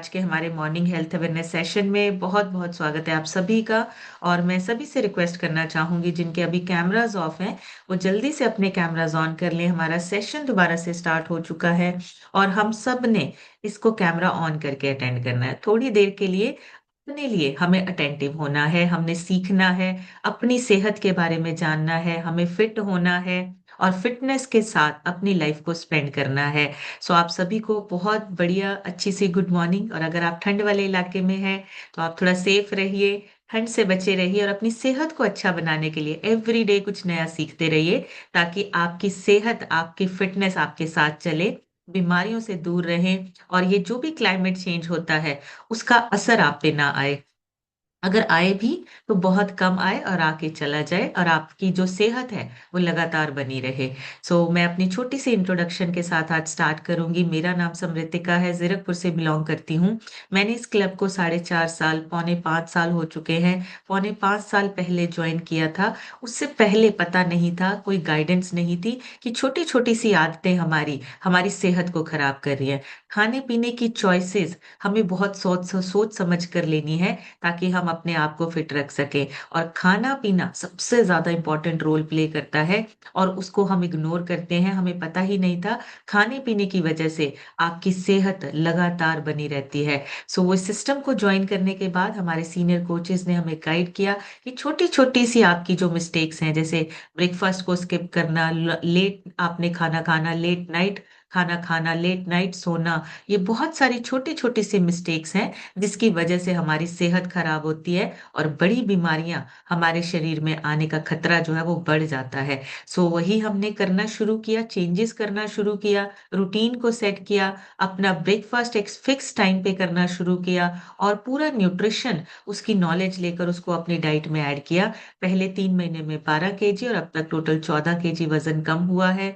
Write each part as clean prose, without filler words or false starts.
आज के हमारे मॉर्निंग हेल्थ अवेयरनेस सेशन में बहुत बहुत स्वागत है आप सभी का। और मैं सभी से रिक्वेस्ट करना चाहूंगी जिनके अभी कैमरास ऑफ हैं वो जल्दी से अपने कैमरास ऑन कर लें। हमारा सेशन दोबारा से स्टार्ट हो चुका है और हम सब ने इसको कैमरा ऑन करके अटेंड करना है। थोड़ी देर के लिए अपने लिए हमें अटेंटिव होना है, हमने सीखना है, अपनी सेहत के बारे में जानना है, हमें फिट होना है और फिटनेस के साथ अपनी लाइफ को स्पेंड करना है। सो आप सभी को बहुत बढ़िया अच्छी सी गुड मॉर्निंग। और अगर आप ठंड वाले इलाके में हैं तो आप थोड़ा सेफ रहिए, ठंड से बचे रहिए और अपनी सेहत को अच्छा बनाने के लिए एवरी डे कुछ नया सीखते रहिए ताकि आपकी सेहत, आपकी फिटनेस आपके साथ चले, बीमारियों से दूर रहें और ये जो भी क्लाइमेट चेंज होता है उसका असर आप पे ना आए। अगर आए भी तो बहुत कम आए और आके चला जाए और आपकी जो सेहत है वो लगातार बनी रहे। मैं अपनी छोटी सी इंट्रोडक्शन के साथ आज स्टार्ट करूंगी। मेरा नाम समृतिका है, जीरकपुर से बिलोंग करती हूँ। मैंने इस क्लब को 4.5 साल, पौने 5 साल हो चुके हैं, पौने 5 साल पहले ज्वाइन किया था। उससे पहले पता नहीं था, कोई गाइडेंस नहीं थी कि छोटी छोटी सी आदतें हमारी हमारी सेहत को खराब कर रही है। खाने पीने की चॉइसेस हमें बहुत सोच सोच समझ कर लेनी है ताकि हम अपने आप को फिट रख सके। और खाना पीना सबसे ज्यादा इंपॉर्टेंट रोल प्ले करता है और उसको हम इग्नोर करते हैं, हमें पता ही नहीं था। खाने पीने की वजह से आपकी सेहत लगातार बनी रहती है। वो सिस्टम को ज्वाइन करने के बाद हमारे सीनियर कोचेस ने हमें गाइड किया कि छोटी छोटी सी आपकी जो मिस्टेक्स हैं, जैसे ब्रेकफास्ट को स्किप करना, लेट आपने खाना खाना, लेट नाइट खाना खाना, लेट नाइट सोना, ये बहुत सारी छोटी छोटी सी मिस्टेक्स हैं जिसकी वजह से हमारी सेहत खराब होती है और बड़ी बीमारियां हमारे शरीर में आने का खतरा जो है वो बढ़ जाता है। वही हमने करना शुरू किया, चेंजेस करना शुरू किया, रूटीन को सेट किया, अपना ब्रेकफास्ट एक फिक्स टाइम पे करना शुरू किया और पूरा न्यूट्रिशन उसकी नॉलेज लेकर उसको अपनी डाइट में ऐड किया। पहले 3 महीने में 12 kg और अब तक टोटल 14 kg वजन कम हुआ है।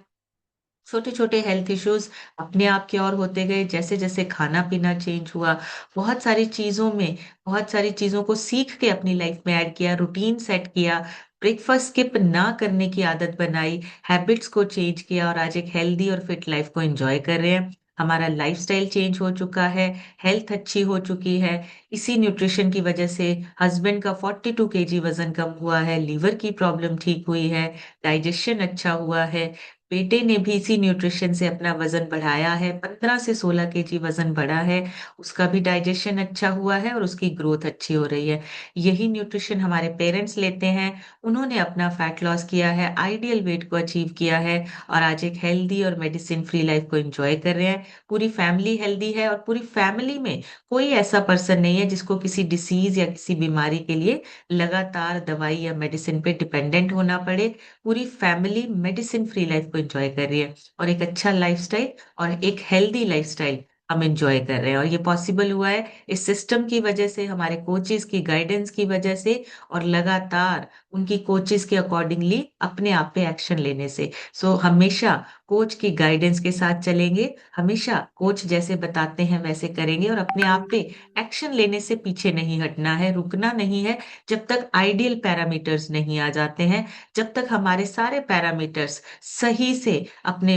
छोटे छोटे हेल्थ इश्यूज अपने आप क्योर होते गए जैसे जैसे खाना पीना चेंज हुआ। बहुत सारी चीजों में, बहुत सारी चीजों को सीख के अपनी लाइफ में ऐड किया, रूटीन सेट किया, ब्रेकफास्ट स्किप ना करने की आदत बनाई, हैबिट्स को चेंज किया और आज एक हेल्दी और फिट लाइफ को एंजॉय कर रहे हैं। हमारा लाइफस्टाइल चेंज हो चुका है, हेल्थ अच्छी हो चुकी है। इसी न्यूट्रिशन की वजह से हस्बैंड का 42 kg वजन कम हुआ है, लीवर की प्रॉब्लम ठीक हुई है, डाइजेशन अच्छा हुआ है। बेटे ने भी इसी न्यूट्रिशन से अपना वजन बढ़ाया है, 15 से 16 kg वजन बढ़ा है। उसका भी डाइजेशन अच्छा हुआ है और उसकी ग्रोथ अच्छी हो रही है। यही न्यूट्रिशन हमारे पेरेंट्स लेते हैं, उन्होंने अपना फैट लॉस किया है, आइडियल वेट को अचीव किया है और आज एक हेल्दी और मेडिसिन फ्री लाइफ को एंजॉय कर रहे हैं। पूरी फैमिली हेल्दी है और पूरी फैमिली में कोई ऐसा पर्सन नहीं है जिसको किसी डिसीज या किसी बीमारी के लिए लगातार दवाई या मेडिसिन पे डिपेंडेंट होना पड़े। पूरी फैमिली मेडिसिन फ्री लाइफ को एंजॉय कर रही है और एक अच्छा लाइफस्टाइल और एक हेल्दी लाइफस्टाइल हम एंजॉय कर रहे हैं। और ये पॉसिबल हुआ है इस सिस्टम की वजह से, हमारे कोचेस की गाइडेंस की वजह से और लगातार उनकी कोचेस के अकॉर्डिंगली अपने आप पे एक्शन लेने से। हमेशा कोच की गाइडेंस के साथ चलेंगे, हमेशा कोच जैसे बताते हैं वैसे करेंगे और अपने आप पे एक्शन लेने से पीछे नहीं हटना है, रुकना नहीं है जब तक आइडियल पैरामीटर्स नहीं आ जाते हैं, जब तक हमारे सारे पैरामीटर्स सही से अपने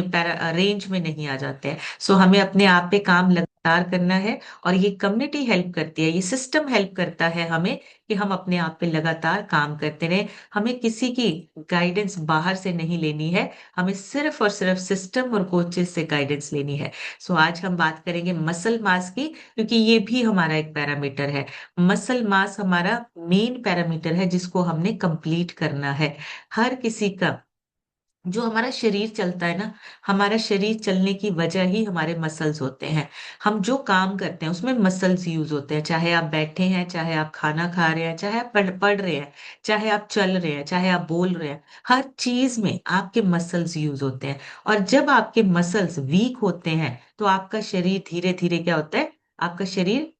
रेंज में नहीं आ जाते हैं। हमें अपने आप पे काम लगातार करना है और ये कम्युनिटी हेल्प करती है, ये सिस्टम हेल्प करता है हमें कि हम अपने आप पे लगातार काम करते रहें। हमें किसी की गाइडेंस बाहर से नहीं लेनी है, हमें सिर्फ और सिर्फ सिस्टम और कोचेस से गाइडेंस लेनी है। आज हम बात करेंगे मसल मास की, क्योंकि ये भी हमारा एक पैरामीटर है। मसल मास हमारा मेन पैरामीटर है जिसको हमने कंप्लीट करना है। हर किसी का जो हमारा शरीर चलता है ना, हमारा शरीर चलने की वजह ही हमारे मसल्स होते हैं। हम जो काम करते हैं उसमें मसल्स यूज होते हैं, चाहे आप बैठे हैं, चाहे आप खाना खा रहे हैं, चाहे आप पढ़ रहे हैं, चाहे आप चल रहे हैं, चाहे आप बोल रहे हैं, हर चीज में आपके मसल्स यूज होते हैं। और जब आपके मसल्स वीक होते हैं तो आपका शरीर धीरे धीरे क्या होता है, आपका शरीर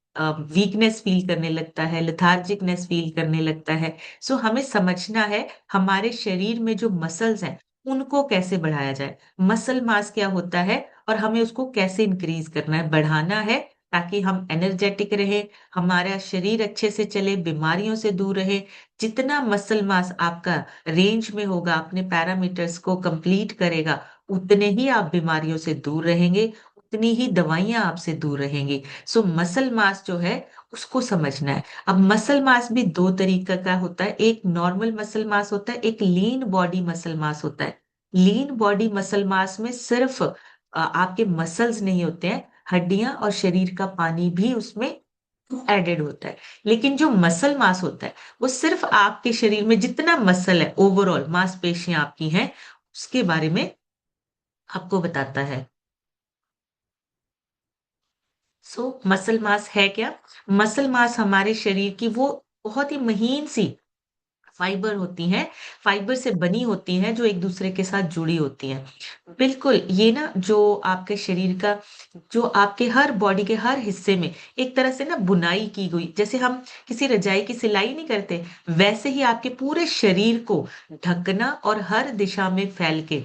वीकनेस फील करने लगता है, लेथार्जिकनेस फील करने लगता है। हमें समझना है हमारे शरीर में जो मसल्स हैं उनको कैसे बढ़ाया जाए, मसल मास क्या होता है और हमें उसको कैसे इंक्रीज करना है, बढ़ाना है ताकि हम एनर्जेटिक रहे, हमारा शरीर अच्छे से चले, बीमारियों से दूर रहे। जितना मसल मास आपका रेंज में होगा, अपने पैरामीटर्स को कंप्लीट करेगा, उतने ही आप बीमारियों से दूर रहेंगे, उतनी ही दवाइयाँ आपसे दूर रहेंगी। सो मसल मास जो है उसको समझना है। अब मसल मास भी 2 तरीके का होता है, एक नॉर्मल मसल मास होता है, एक लीन बॉडी मसल मास होता है। लीन बॉडी मसल मास में सिर्फ आपके मसल्स नहीं होते हैं, हड्डियाँ और शरीर का पानी भी उसमें एडेड होता है। लेकिन जो मसल मास होता है, वो सिर्फ आपके शरीर में जितना मसल है, ओवरऑल मांसपेशियाँ आपकी हैं, उसके बारे में आपको बताता है। मसल मास है क्या? मसल मास हमारे शरीर की वो बहुत ही महीन सी फाइबर होती हैं, फाइबर से बनी होती हैं जो एक दूसरे के साथ जुड़ी होती हैं। बिल्कुल, ये ना जो आपके शरीर का जो आपके हर बॉडी के हर हिस्से में एक तरह से ना बुनाई की गई, जैसे हम किसी रजाई की सिलाई नहीं करते, वैसे ही आपके पूरे शरीर को ढकना और हर दिशा में फैल के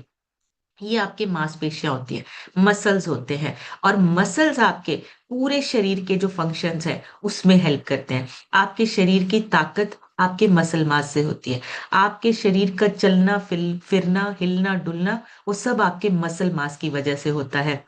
ये आपकी मांसपेशियाँ होती हैं, मसल्स होते हैं और मसल्स आपके पूरे शरीर के जो फंक्शंस हैं, उसमें हेल्प करते हैं। आपके शरीर की ताकत आपके मसल मास से होती है। आपके शरीर का चलना, फिरना, हिलना-डुलना, वो सब आपके मसल मास की वजह से होता है।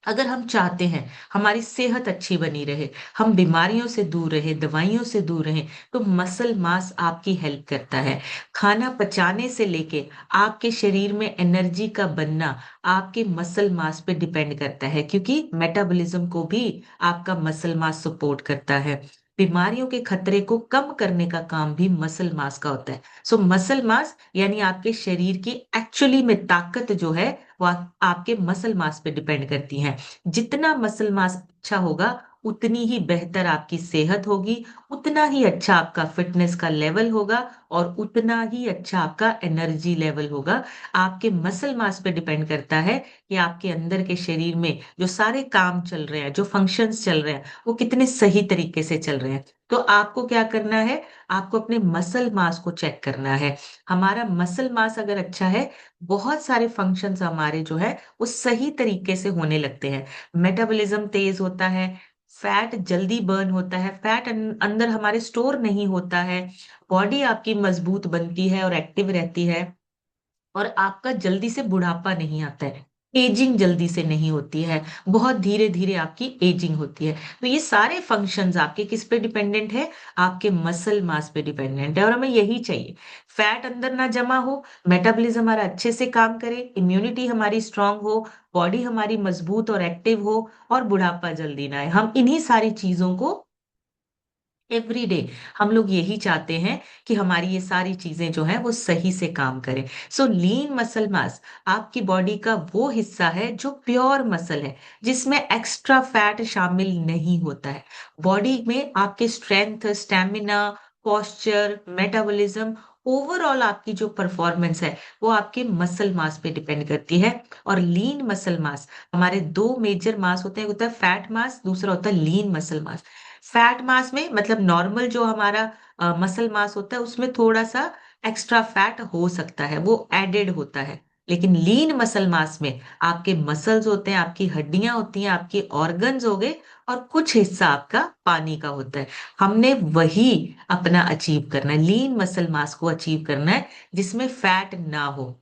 अगर हम चाहते हैं हमारी सेहत अच्छी बनी रहे, हम बीमारियों से दूर रहें, दवाइयों से दूर रहें, तो मसल मास आपकी हेल्प करता है। खाना पचाने से लेके आपके शरीर में एनर्जी का बनना आपके मसल मास पे डिपेंड करता है क्योंकि मेटाबॉलिज्म को भी आपका मसल मास सपोर्ट करता है। बीमारियों के खतरे को कम करने का काम भी मसल मास का होता है। मसल मास यानी आपके शरीर की एक्चुअली में ताकत जो है वो आपके मसल मास पे डिपेंड करती है। जितना मसल मास अच्छा होगा, उतनी ही बेहतर आपकी सेहत होगी, उतना ही अच्छा आपका फिटनेस का लेवल होगा और उतना ही अच्छा आपका एनर्जी लेवल होगा। आपके मसल मास पे डिपेंड करता है कि आपके अंदर के शरीर में जो सारे काम चल रहे हैं, जो फंक्शंस चल रहे हैं, वो कितने सही तरीके से चल रहे हैं। तो आपको क्या करना है? आपको अपने मसल मास को चेक करना है। हमारा मसल मास अगर अच्छा है, बहुत सारे फंक्शंस हमारे जो है वो सही तरीके से होने लगते हैं। मेटाबॉलिज्म तेज होता है, फैट जल्दी बर्न होता है, फैट अंदर हमारे स्टोर नहीं होता है, बॉडी आपकी मजबूत बनती है और एक्टिव रहती है और आपका जल्दी से बुढ़ापा नहीं आता है। एजिंग जल्दी से नहीं होती है, बहुत धीरे-धीरे आपकी एजिंग होती है। तो ये सारे फंक्शंस आपके किस पे डिपेंडेंट है? आपके मसल मास पे डिपेंडेंट है और हमें यही चाहिए। फैट अंदर ना जमा हो, मेटाबॉलिज्म हमारा अच्छे से काम करे, इम्यूनिटी हमारी स्ट्रांग हो, बॉडी हमारी मजबूत और एक्टिव हो और बुढ़ापा जल्दी ना आए। हम इन्हीं सारी चीज़ों को एवरीडे हम लोग यही चाहते हैं कि हमारी ये सारी चीजें जो हैं वो सही से काम करें। लीन मसल मास आपकी बॉडी का वो हिस्सा है जो प्योर मसल है, जिसमें एक्स्ट्रा फैट शामिल नहीं होता है। बॉडी में आपके strength, stamina, posture, metabolism, overall आपकी जो परफॉर्मेंस है वो आपके मसल मास पे डिपेंड करती है। और लीन मसल मास, हमारे दो मेजर मास होते हैं, एक होता है फैट मास, दूसरा होता है लीन मसल मास। फैट मास में मतलब नॉर्मल जो हमारा मसल मास होता है उसमें थोड़ा-सा एक्स्ट्रा फैट हो सकता है, वो एडेड होता है। लेकिन लीन मसल मास में आपके मसल्स होते हैं, आपकी हड्डियाँ होती हैं, आपके ऑर्गन्स हो गए और कुछ हिस्सा आपका पानी का होता है। हमने वही अपना अचीव करना है, लीन मसल मास को अचीव करना है जिसमें फैट ना हो।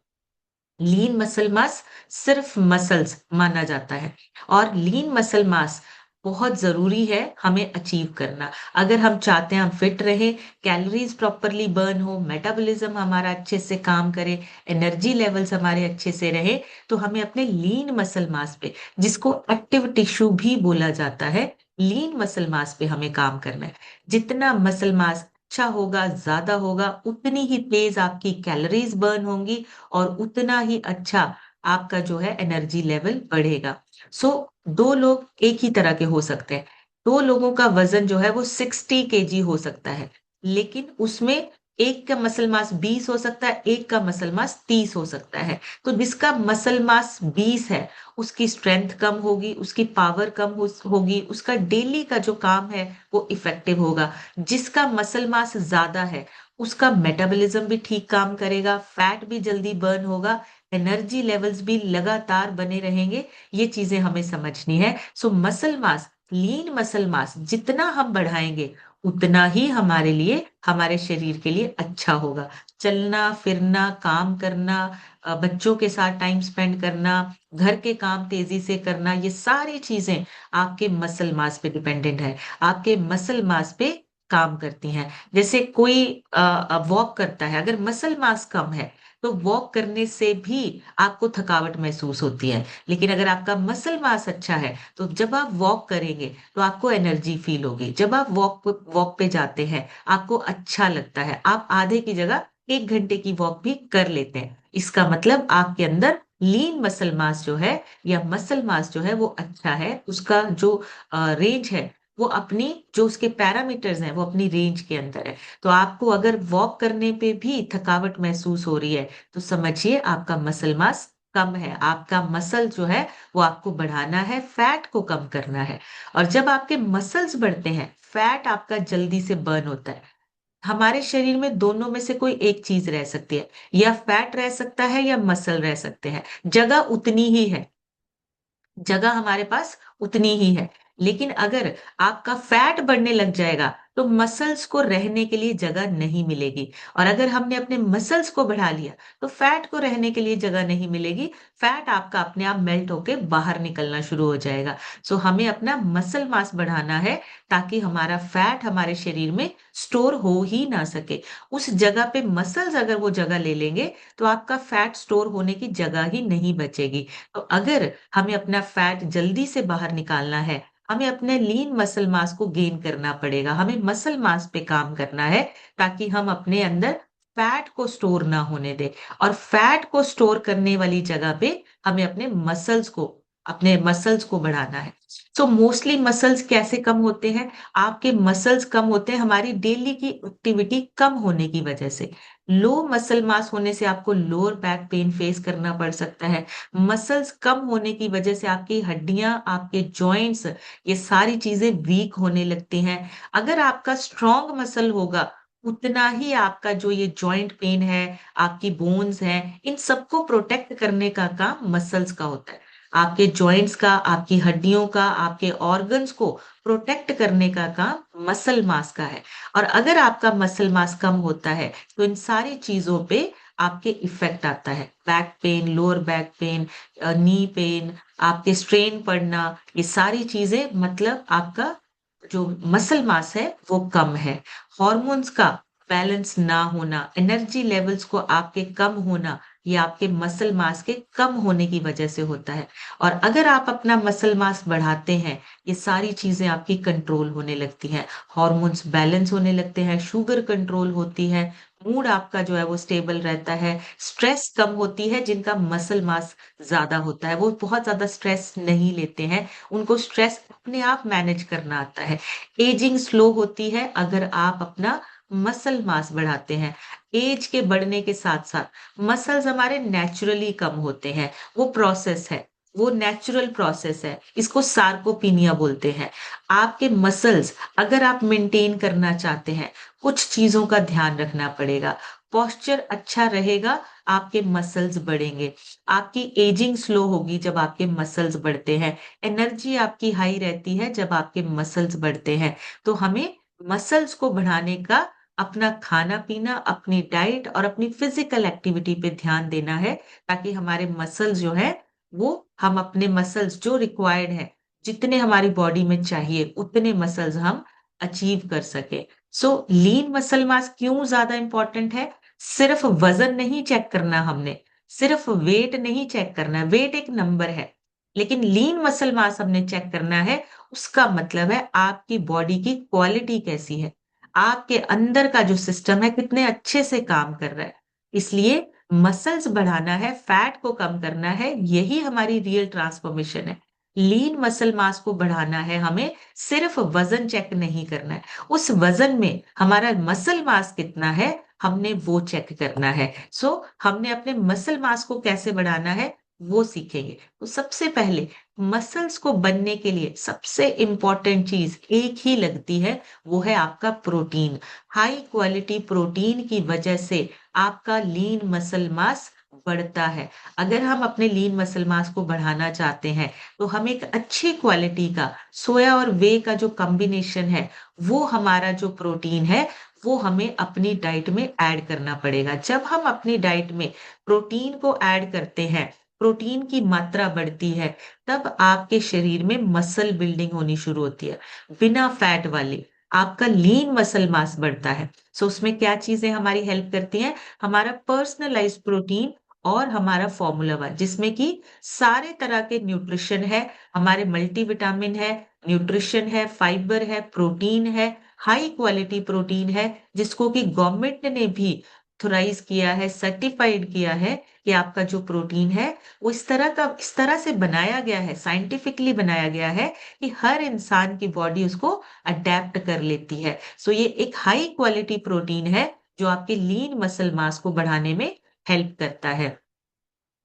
लीन मसल मास सिर्फ मसल्स माना जाता है और लीन मसल मास बहुत ज़रूरी है हमें अचीव करना। अगर हम चाहते हैं हम फिट रहें, कैलोरीज़ प्रॉपरली बर्न हो, मेटाबॉलिज़्म हमारा अच्छे से काम करे, एनर्जी लेवल्स हमारे अच्छे से रहे, तो हमें अपने लीन मसल मास पे, जिसको एक्टिव टिश्यू भी बोला जाता है, लीन मसल मास पे हमें काम करना है। जितना मसल मास अच्छा होगा, ज़्यादा होगा, उतनी ही तेज़ आपकी कैलोरीज़ बर्न होंगी और उतना ही अच्छा आपका जो है एनर्जी लेवल बढ़ेगा। सो 2 लोग एक ही तरह के हो सकते हैं। 2 लोगों का वज़न जो है वो 60 केजी हो सकता है, लेकिन उसमें एक का मसल मास 20 हो सकता है, एक का मसल मास 30 हो सकता है। तो जिसका मसल मास 20 है, उसकी स्ट्रेंथ कम होगी, उसकी पावर कम होगी, उसका डेली का जो काम है वो इफ़ेक्टिव होगा। जिसका मसल मास ज़्यादा है, उसका मेटाबॉलिज्म भी ठीक काम करेगा, फैट भी जल्दी बर्न होगा, एनर्जी लेवल्स भी लगातार बने रहेंगे, ये चीज़ें हमें समझनी है। Muscle mass, lean muscle mass जितना हम बढ़ाएँगे, उतना ही हमारे लिए, हमारे शरीर के लिए अच्छा होगा। चलना, फिरना, काम करना, बच्चों के साथ टाइम स्पेंड करना, घर के काम तेज़ी से करना, ये सारी चीज़ें आपके मसल मास पे डिपेंडेंट है। आपके मसल मास पे काम करती हैं। जैसे कोई वॉक करता है, अगर मसल मास कम है, तो वॉक करने से भी आपको थकावट महसूस होती है। लेकिन अगर आपका मसल मास अच्छा है, तो जब आप वॉक करेंगे, तो आपको एनर्जी फ़ील होगी। जब आप वॉक पे जाते हैं, आपको अच्छा लगता है। आप आधे की जगह 1 घंटे की वॉक भी कर लेते हैं। इसका मतलब आपके अंदर लीन मसल मास जो है या मसल मास जो है वो अच्छा है। उसका जो रेंज है, वो अपनी जो उसके पैरामीटर्स हैं, वो अपनी रेंज के अंदर है। तो आपको अगर वॉक करने पे भी थकावट महसूस हो रही है, तो समझिए आपका मसल मास कम है। आपका मसल जो है वो आपको बढ़ाना है, फैट को कम करना है। और जब आपके मसल्स बढ़ते हैं, फैट आपका जल्दी से बर्न होता है। हमारे शरीर में दोनों में से कोई एक चीज रह सकती है, या फैट रह सकता है या मसल रह सकते हैं। जगह उतनी ही है, जगह हमारे पास उतनी ही है। लेकिन अगर आपका फैट बढ़ने लग जाएगा, तो मसल्स को रहने के लिए जगह नहीं मिलेगी। और अगर हमने अपने मसल्स को बढ़ा लिया, तो फैट को रहने के लिए जगह नहीं मिलेगी। फैट आपका अपने आप मेल्ट होके बाहर निकलना शुरू हो जाएगा। सो हमें अपना मसल मास बढ़ाना है, ताकि हमारा फैट हमारे शरीर में स्टोर हो ही ना सके। उस जगह पे मसल्स अगर वो जगह ले लेंगे, तो आपका फैट स्टोर होने की जगह ही नहीं बचेगी। तो अगर हमें अपना फैट जल्दी से बाहर निकालना है, हमें अपने लीन मसल मास को गेन करना पड़ेगा। हमें मसल मास पे काम करना है, ताकि हम अपने अंदर फैट को स्टोर ना होने दें। और फैट को स्टोर करने वाली जगह पे हमें अपने मसल्स को बढ़ाना है। सो मोस्टली मसल्स कैसे कम होते हैं? आपके मसल्स कम होते हैं हमारी डेली की एक्टिविटी कम होने की वजह से। लो मसल मास होने से आपको लोअर बैक पेन फेस करना पड़ सकता है। मसल्स कम होने की वजह से आपकी हड्डियां, आपके जॉइंट्स, ये सारी चीजें वीक होने लगती हैं। अगर आपका स्ट्रॉन्ग मसल होगा, उतना ही आपका जो ये जॉइंट पेन है, आपकी बोन्स हैं, इन सबको प्रोटेक्ट करने का काम मसल्स का होता है। आपके जॉइंट्स का, आपकी हड्डियों का, आपके ऑर्गन्स को प्रोटेक्ट करने का काम मसल मास का है। और अगर आपका मसल मास कम होता है, तो इन सारी चीजों पे आपके इफेक्ट आता है। Back pain, lower back pain, knee pain, आपके स्ट्रेन पड़ना, ये सारी चीजें मतलब आपका जो मसल मास है वो कम है। हॉर्मोन्स का बैलेंस ना होना, एनर्जी लेवल्स को आपके कम होना, ये आपके मसल मास के कम होने की वजह से होता है। और अगर आप अपना मसल मास बढ़ाते हैं, ये सारी चीजें आपकी कंट्रोल होने लगती हैं। हॉर्मोन्स बैलेंस होने लगते हैं, शुगर कंट्रोल होती है, मूड आपका जो है वो स्टेबल रहता है, स्ट्रेस कम होती है। जिनका मसल मास ज्यादा होता है, वो बहुत ज्यादा स्ट्रेस नहीं लेते हैं, उनको स्ट्रेस अपने आप मैनेज करना आता है। एजिंग स्लो होती है अगर आप अपना मसल मास बढ़ाते हैं। एज के बढ़ने के साथ साथ मसल्स हमारे नेचुरली कम होते हैं। वो प्रोसेस है, वो नेचुरल प्रोसेस है। इसको सार्कोपीनिया बोलते हैं। आपके मसल्स अगर आप मेंटेन करना चाहते हैं, कुछ चीजों का ध्यान रखना पड़ेगा। पोस्चर अच्छा रहेगा, आपके मसल्स बढ़ेंगे। आपकी एजिंग स्लो होगी जब आपके मसल्स बढ़ते हैं। एनर्जी आपकी हाई रहती है जब आपके मसल्स बढ़ते हैं। तो हमें मसल्स को बढ़ाने का अपना खाना-पीना, अपनी डाइट और अपनी फिजिकल एक्टिविटी पे ध्यान देना है, ताकि हमारे मसल्स जो हैं, वो हम अपने मसल्स जो रिक्वायर्ड है, जितने हमारी बॉडी में चाहिए, उतने मसल्स हम अचीव कर सकें। सो लीन मसल मास क्यों ज़्यादा इम्पोर्टेंट है? सिर्फ वज़न नहीं चेक करना हमने, सिर्फ वेट नहीं चेक करना है, वेट एक नंबर है। लेकिन लीन मसल मास हमने चेक करना है, उसका मतलब है आपकी बॉडी की क्वालिटी कैसी है? आपके अंदर का जो सिस्टम है कितने अच्छे से काम कर रहा है। इसलिए मसल्स बढ़ाना है, फैट को कम करना है, यही हमारी रियल ट्रांसफॉर्मेशन है। लीन मसल मास को बढ़ाना है हमें, सिर्फ वज़न चेक नहीं करना है। उस वज़न में हमारा मसल मास कितना है, हमने वो चेक करना है। सो हमने अपने मसल मास को कैसे बढ़ाना है, वो सीखेंगे। तो सबसे पहले मसल्स को बनने के लिए सबसे इम्पोर्टेंट चीज़ एक ही लगती है, वो है आपका प्रोटीन। हाई क्वालिटी प्रोटीन की वजह से आपका लीन मसल मास बढ़ता है। अगर हम अपने लीन मसल मास को बढ़ाना चाहते हैं, तो हम एक अच्छी क्वालिटी का सोया और व्हे का जो कॉम्बिनेशन है, वो हमारा जो प्रोटीन है, वो हमें अपनी डाइट में ऐड करना पड़ेगा। जब हम अपनी डाइट में प्रोटीन को ऐड करते हैं, प्रोटीन की मात्रा बढ़ती है, तब आपके शरीर में मसल बिल्डिंग होनी शुरू होती है, बिना फैट वाली। आपका लीन मसल मास बढ़ता है। सो उसमें क्या चीज़ें हमारी हेल्प करती हैं? हमारा पर्सनलाइज़्ड प्रोटीन और हमारा फ़ॉर्मूला 1 जिसमें कि सारे तरह के न्यूट्रिशन है, हमारे मल्टीविटामिन है, न्यूट्रिशन है, फाइबर है, प्रोटीन है, हाई क्वालिटी प्रोटीन है, जिसको कि गवर्नमेंट ने भी ऑथराइज़ किया है, सर्टिफ़ाइड किया है कि आपका जो प्रोटीन है, वो इस तरह से बनाया गया है, साइंटिफिकली बनाया गया है कि हर इंसान की बॉडी उसको अडैप्ट कर लेती है। सो ये एक हाई क्वालिटी प्रोटीन है, जो आपके लीन मसल मास को बढ़ाने में हेल्प करता है।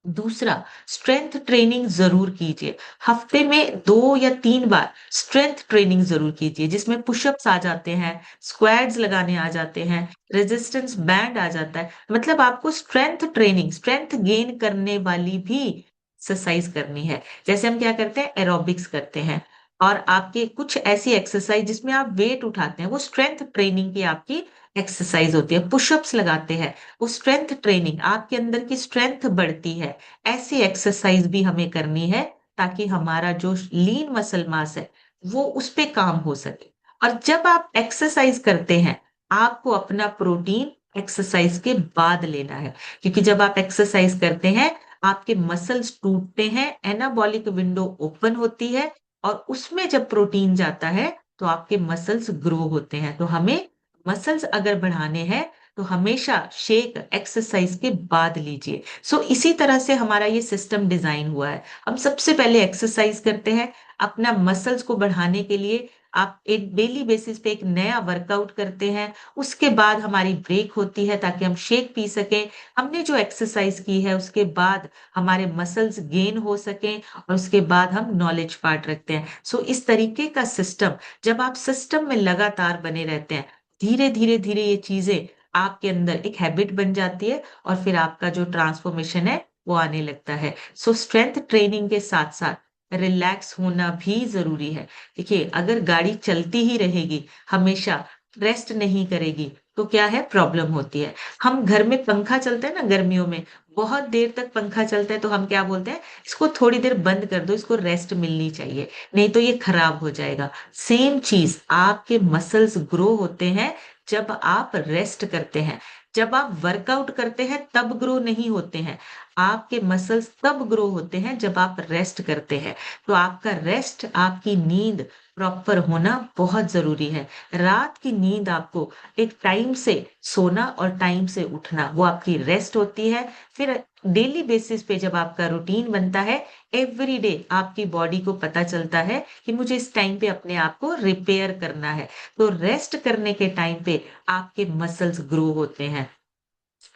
दूसरा, स्ट्रेंथ ट्रेनिंग ज़रूर कीजिए। हफ्ते में 2 या 3 बार स्ट्रेंथ ट्रेनिंग ज़रूर कीजिए, जिसमें पुशअप्स आ जाते हैं, स्क्वाट्स लगाने आ जाते हैं, रेजिस्टेंस बैंड आ जाता है। मतलब आपको स्ट्रेंथ ट्रेनिंग, स्ट्रेंथ गेन करने वाली भी एक्सरसाइज करनी है। जैसे हम क्या करते हैं, एरोबिक्स करते हैं और आपके कुछ ऐसी एक्सरसाइज जिसमें आप वेट उठाते हैं, वो स्ट्रेंथ ट्रेनिंग की आपकी एक्सरसाइज होती है। पुशअप्स लगाते हैं, वो स्ट्रेंथ ट्रेनिंग, आपके अंदर की स्ट्रेंथ बढ़ती है। ऐसी एक्सरसाइज भी हमें करनी है ताकि हमारा जो लीन मसल मास है, वो उस पे काम हो सके। और जब आप एक्सरसाइज करते हैं, आपको अपना प्रोटीन एक्सरसाइज के बाद लेना है, क्योंकि जब आप एक्सरसाइज करते हैं, आपके मसल्स टूटते हैं, एनाबॉलिक विंडो ओपन होती है और उसमें जब प्रोटीन जाता है, तो आपके मसल्स ग्रो होते हैं। तो हमें मसल्स अगर बढ़ाने हैं, तो हमेशा शेक एक्सरसाइज के बाद लीजिए। सो इसी तरह से हमारा ये सिस्टम डिजाइन हुआ है। हम सबसे पहले एक्सरसाइज करते हैं, अपना मसल्स को बढ़ाने के लिए आप एक डेली बेसिस पे एक नया वर्कआउट करते हैं, उसके बाद हमारी ब्रेक होती है ताकि हम शेक पी सकें। हमने जो एक्सरसाइज की है उसके बाद हमारे मसल्स गेन हो सकें और उसके बाद हम नॉलेज पार्ट रखते हैं। सो इस तरीके का सिस्टम, जब आप सिस्टम में लगातार बने रहते हैं, धीरे-धीरे ये चीज़ें आपके अंदर एक हैबिट बन जाती है और फिर आपका जो ट्रांसफॉर्मेशन है, वो आने लगता है। सो स्ट्रेंथ ट्रेनिंग के साथ-साथ रिलैक्स होना भी ज़रूरी है। देखिए, अगर गाड़ी चलती ही रहेगी, हमेशा रेस्ट नहीं करेगी, तो क्या है, प्रॉब्लम होती है। हम घर में पंखा चलता है ना गर्मियों में, बहुत देर तक पंखा चलता है तो हम क्या बोलते हैं, इसको थोड़ी देर बंद कर दो, इसको रेस्ट मिलनी चाहिए, नहीं तो ये खराब हो जाएगा। सेम चीज़, आपके मसल्स ग्रो होते हैं जब आप रेस्ट करते हैं। जब आप वर्कआउट करते हैं तब ग्रो नहीं होते हैं। आपके मसल्स तब ग्रो होते हैं जब आप रेस्ट करते हैं। तो आपका रेस्ट, आपकी नींद प्रॉपर होना बहुत ज़रूरी है। रात की नींद आपको एक टाइम से सोना और टाइम से उठना, वो आपकी रेस्ट होती है। फिर डेली बेसिस पे जब आपका रूटीन बनता है, एवरीडे आपकी बॉडी को पता चलता है कि मुझे इस टाइम पे अपने आप को रिपेयर करना है। तो रेस्ट करने के टाइम पे आपके मसल्स ग्रो होते हैं।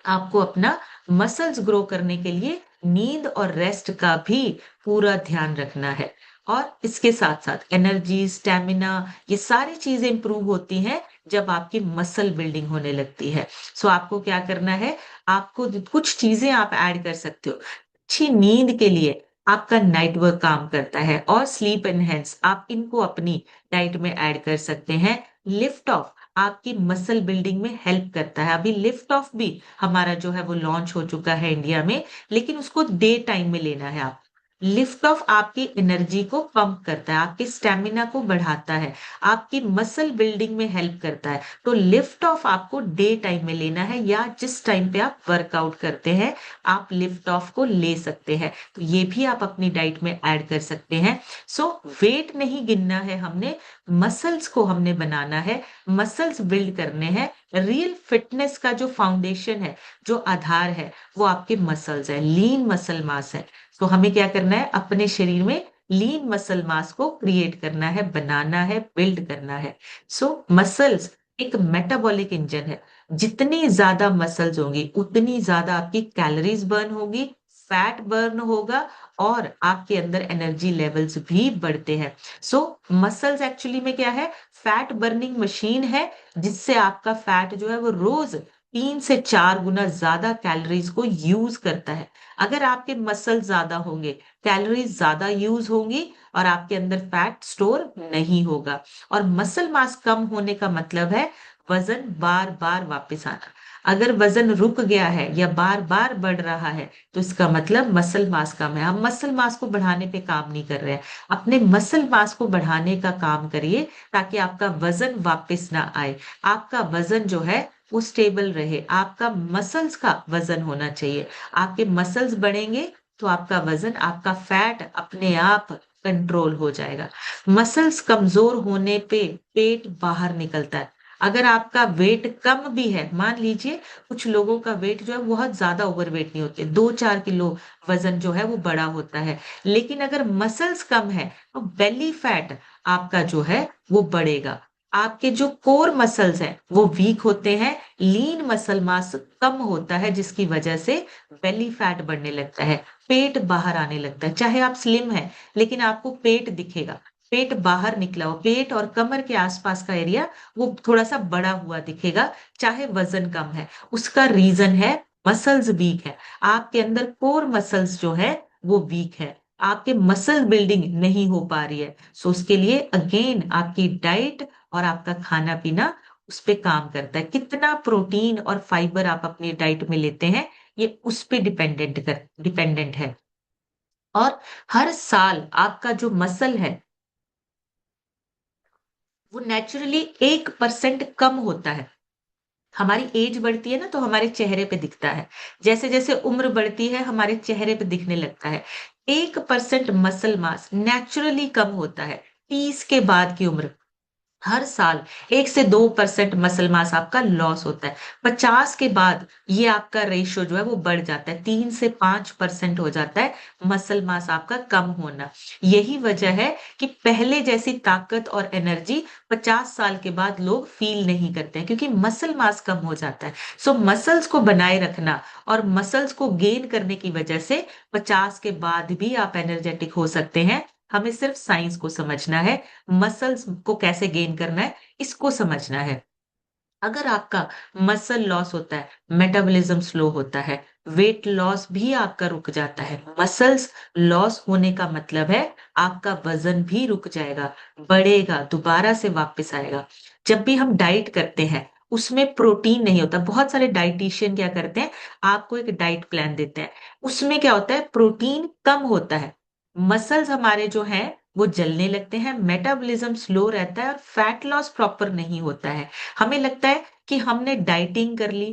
आपको अपना मसल्स ग्रो करने के लिए नींद और रेस्ट का भी पूरा ध्यान रखना है। और इसके साथ-साथ एनर्जी, स्टैमिना, ये सारी चीज़ें इम्प्रूव होती हैं जब आपकी मसल बिल्डिंग होने लगती है। सो आपको क्या करना है, आपको कुछ चीज़ें आप ऐड कर सकते हो। अच्छी नींद के लिए आपका नाइट वर्क काम करता है और स्लीप एनहांस, आप इनको अपनी डाइट में ऐड कर सकते हैं। लिफ्ट ऑफ आपकी मसल बिल्डिंग में हेल्प करता है। अभी लिफ्ट ऑफ भी हमारा जो है वो लॉन्च हो चुका है इंडिया में, लेकिन उसको डे टाइम में लेना है आप। लिफ्ट ऑफ आपकी एनर्जी को पंप करता है, आपके स्टैमिना को बढ़ाता है, आपकी मसल बिल्डिंग में हेल्प करता है। तो लिफ्ट ऑफ आपको डे टाइम में लेना है या जिस टाइम पे आप वर्कआउट करते हैं, आप लिफ्ट ऑफ को ले सकते हैं। तो ये भी आप अपनी डाइट में ऐड कर सकते हैं। सो वेट नहीं गिनना है हमने, मसल्स को हमने बनाना है, मसल्स बिल्ड करने हैं। रियल फिटनेस का जो फाउंडेशन है, जो आधार है, वो आपके मसल्स है, लीन मसल मास है। तो हमें क्या करना है, अपने शरीर में लीन मसल मास को क्रिएट करना है, बनाना है, बिल्ड करना है। सो मसल्स एक मेटाबॉलिक इंजन है। जितनी ज्यादा मसल्स होंगी, उतनी ज्यादा आपकी कैलोरीज बर्न होगी, फैट बर्न होगा और आपके अंदर एनर्जी लेवल्स भी बढ़ते हैं। सो मसल्स एक्चुअली में क्या है, फैट बर्निंग मशीन है, जिससे आपका फैट जो है वो रोज 3 से 4 गुना ज़्यादा कैलोरीज़ को यूज़ करता है। अगर आपके मसल ज़्यादा होंगे, कैलोरीज़ ज़्यादा यूज़ होंगी और आपके अंदर फैट स्टोर नहीं होगा। और मसल मास कम होने का मतलब है वज़न बार-बार वापस आना। अगर वज़न रुक गया है या बार-बार बढ़ रहा है, तो इसका मतलब मसल मास कम है। हम मसल मास को बढ़ाने पे काम नहीं कर रहे हैं। अपने मसल मास को बढ़ाने का काम करिए ताकि आपका वज़न वापस ना आए। आपका वज़न जो है वो स्टेबल रहे। आपका मसल्स का वज़न होना चाहिए। आपके मसल्स बढ़ेंगे तो आपका वज़न, आपका फैट अपने आप कंट्रोल हो जाएगा। मसल्स कमज़ोर होने पे पेट बाहर निकलता है। अगर आपका वेट कम भी है, मान लीजिए कुछ लोगों का वेट जो है बहुत ज़्यादा ओवरवेट नहीं होते, 2-4 किलो वज़न जो है वो बड़ा होता है। लेकिन अगर मसल्स कम है, तो बेली फैट आपका जो है वो बढ़ेगा। आपके जो कोर मसल्स हैं, वो वीक होते हैं, लीन मसल मास कम होता है जिसकी वजह से बेली फैट बढ़ने लगता है, पेट बाहर आने लगता है। चाहे आप स्लिम हैं, लेकिन आपको पेट दिखेगा, पेट बाहर निकला हो, पेट और कमर के आसपास का एरिया वो थोड़ा-सा बड़ा हुआ दिखेगा, चाहे वज़न कम है। उसका रीज़न है मसल्स वीक है। आपके अंदर कोर मसल्स जो है वो वीक है। आपके मसल बिल्डिंग नहीं हो पा रही है। सो उसके लिए अगेन आपकी डाइट और आपका खाना-पीना उस पे काम करता है। कितना प्रोटीन और फाइबर आप अपनी डाइट में लेते हैं, ये उस पे डिपेंडेंट है। और हर साल आपका जो मसल है, वो नेचुरली 1% कम होता है। हमारी एज बढ़ती है ना तो हमारे चेहरे पे दिखता है। जैसे-जैसे उम्र बढ़ती है हमारे चेहरे पे दिखने लगता है। 1% मसल मास नेचुरली कम होता है 30 के बाद की उम्र। हर साल 1 से 2% मसल मास आपका लॉस होता है। 50 के बाद ये आपका रेशियो जो है वो बढ़ जाता है। 3 से 5% हो जाता है मसल मास आपका कम होना। यही वजह है कि पहले जैसी ताकत और एनर्जी 50 साल के बाद लोग फ़ील नहीं करते हैं क्योंकि मसल मास कम हो जाता है। सो मसल्स को बनाए रखना और मसल्स को गेन करने की वजह से 50 के बाद भी आप एनर्जेटिक हो सकते हैं। हमें सिर्फ साइंस को समझना है, मसल्स को कैसे गेन करना है, इसको समझना है। अगर आपका मसल लॉस होता है, मेटाबॉलिज्म स्लो होता है, वेट लॉस भी आपका रुक जाता है। मसल्स लॉस होने का मतलब है आपका वज़न भी रुक जाएगा, बढ़ेगा, दोबारा से वापस आएगा। जब भी हम डाइट करते हैं, उसमें प्रोटीन नहीं होता। बहुत सारे डायटीशियन क्या करते हैं, आपको एक डाइट प्लान देते हैं। उसमें क्या होता है, प्रोटीन कम होता है। मसल्स हमारे जो हैं, वो जलने लगते हैं, मेटाबॉलिज्म स्लो रहता है और फैट लॉस प्रॉपर नहीं होता है। हमें लगता है कि हमने डाइटिंग कर ली,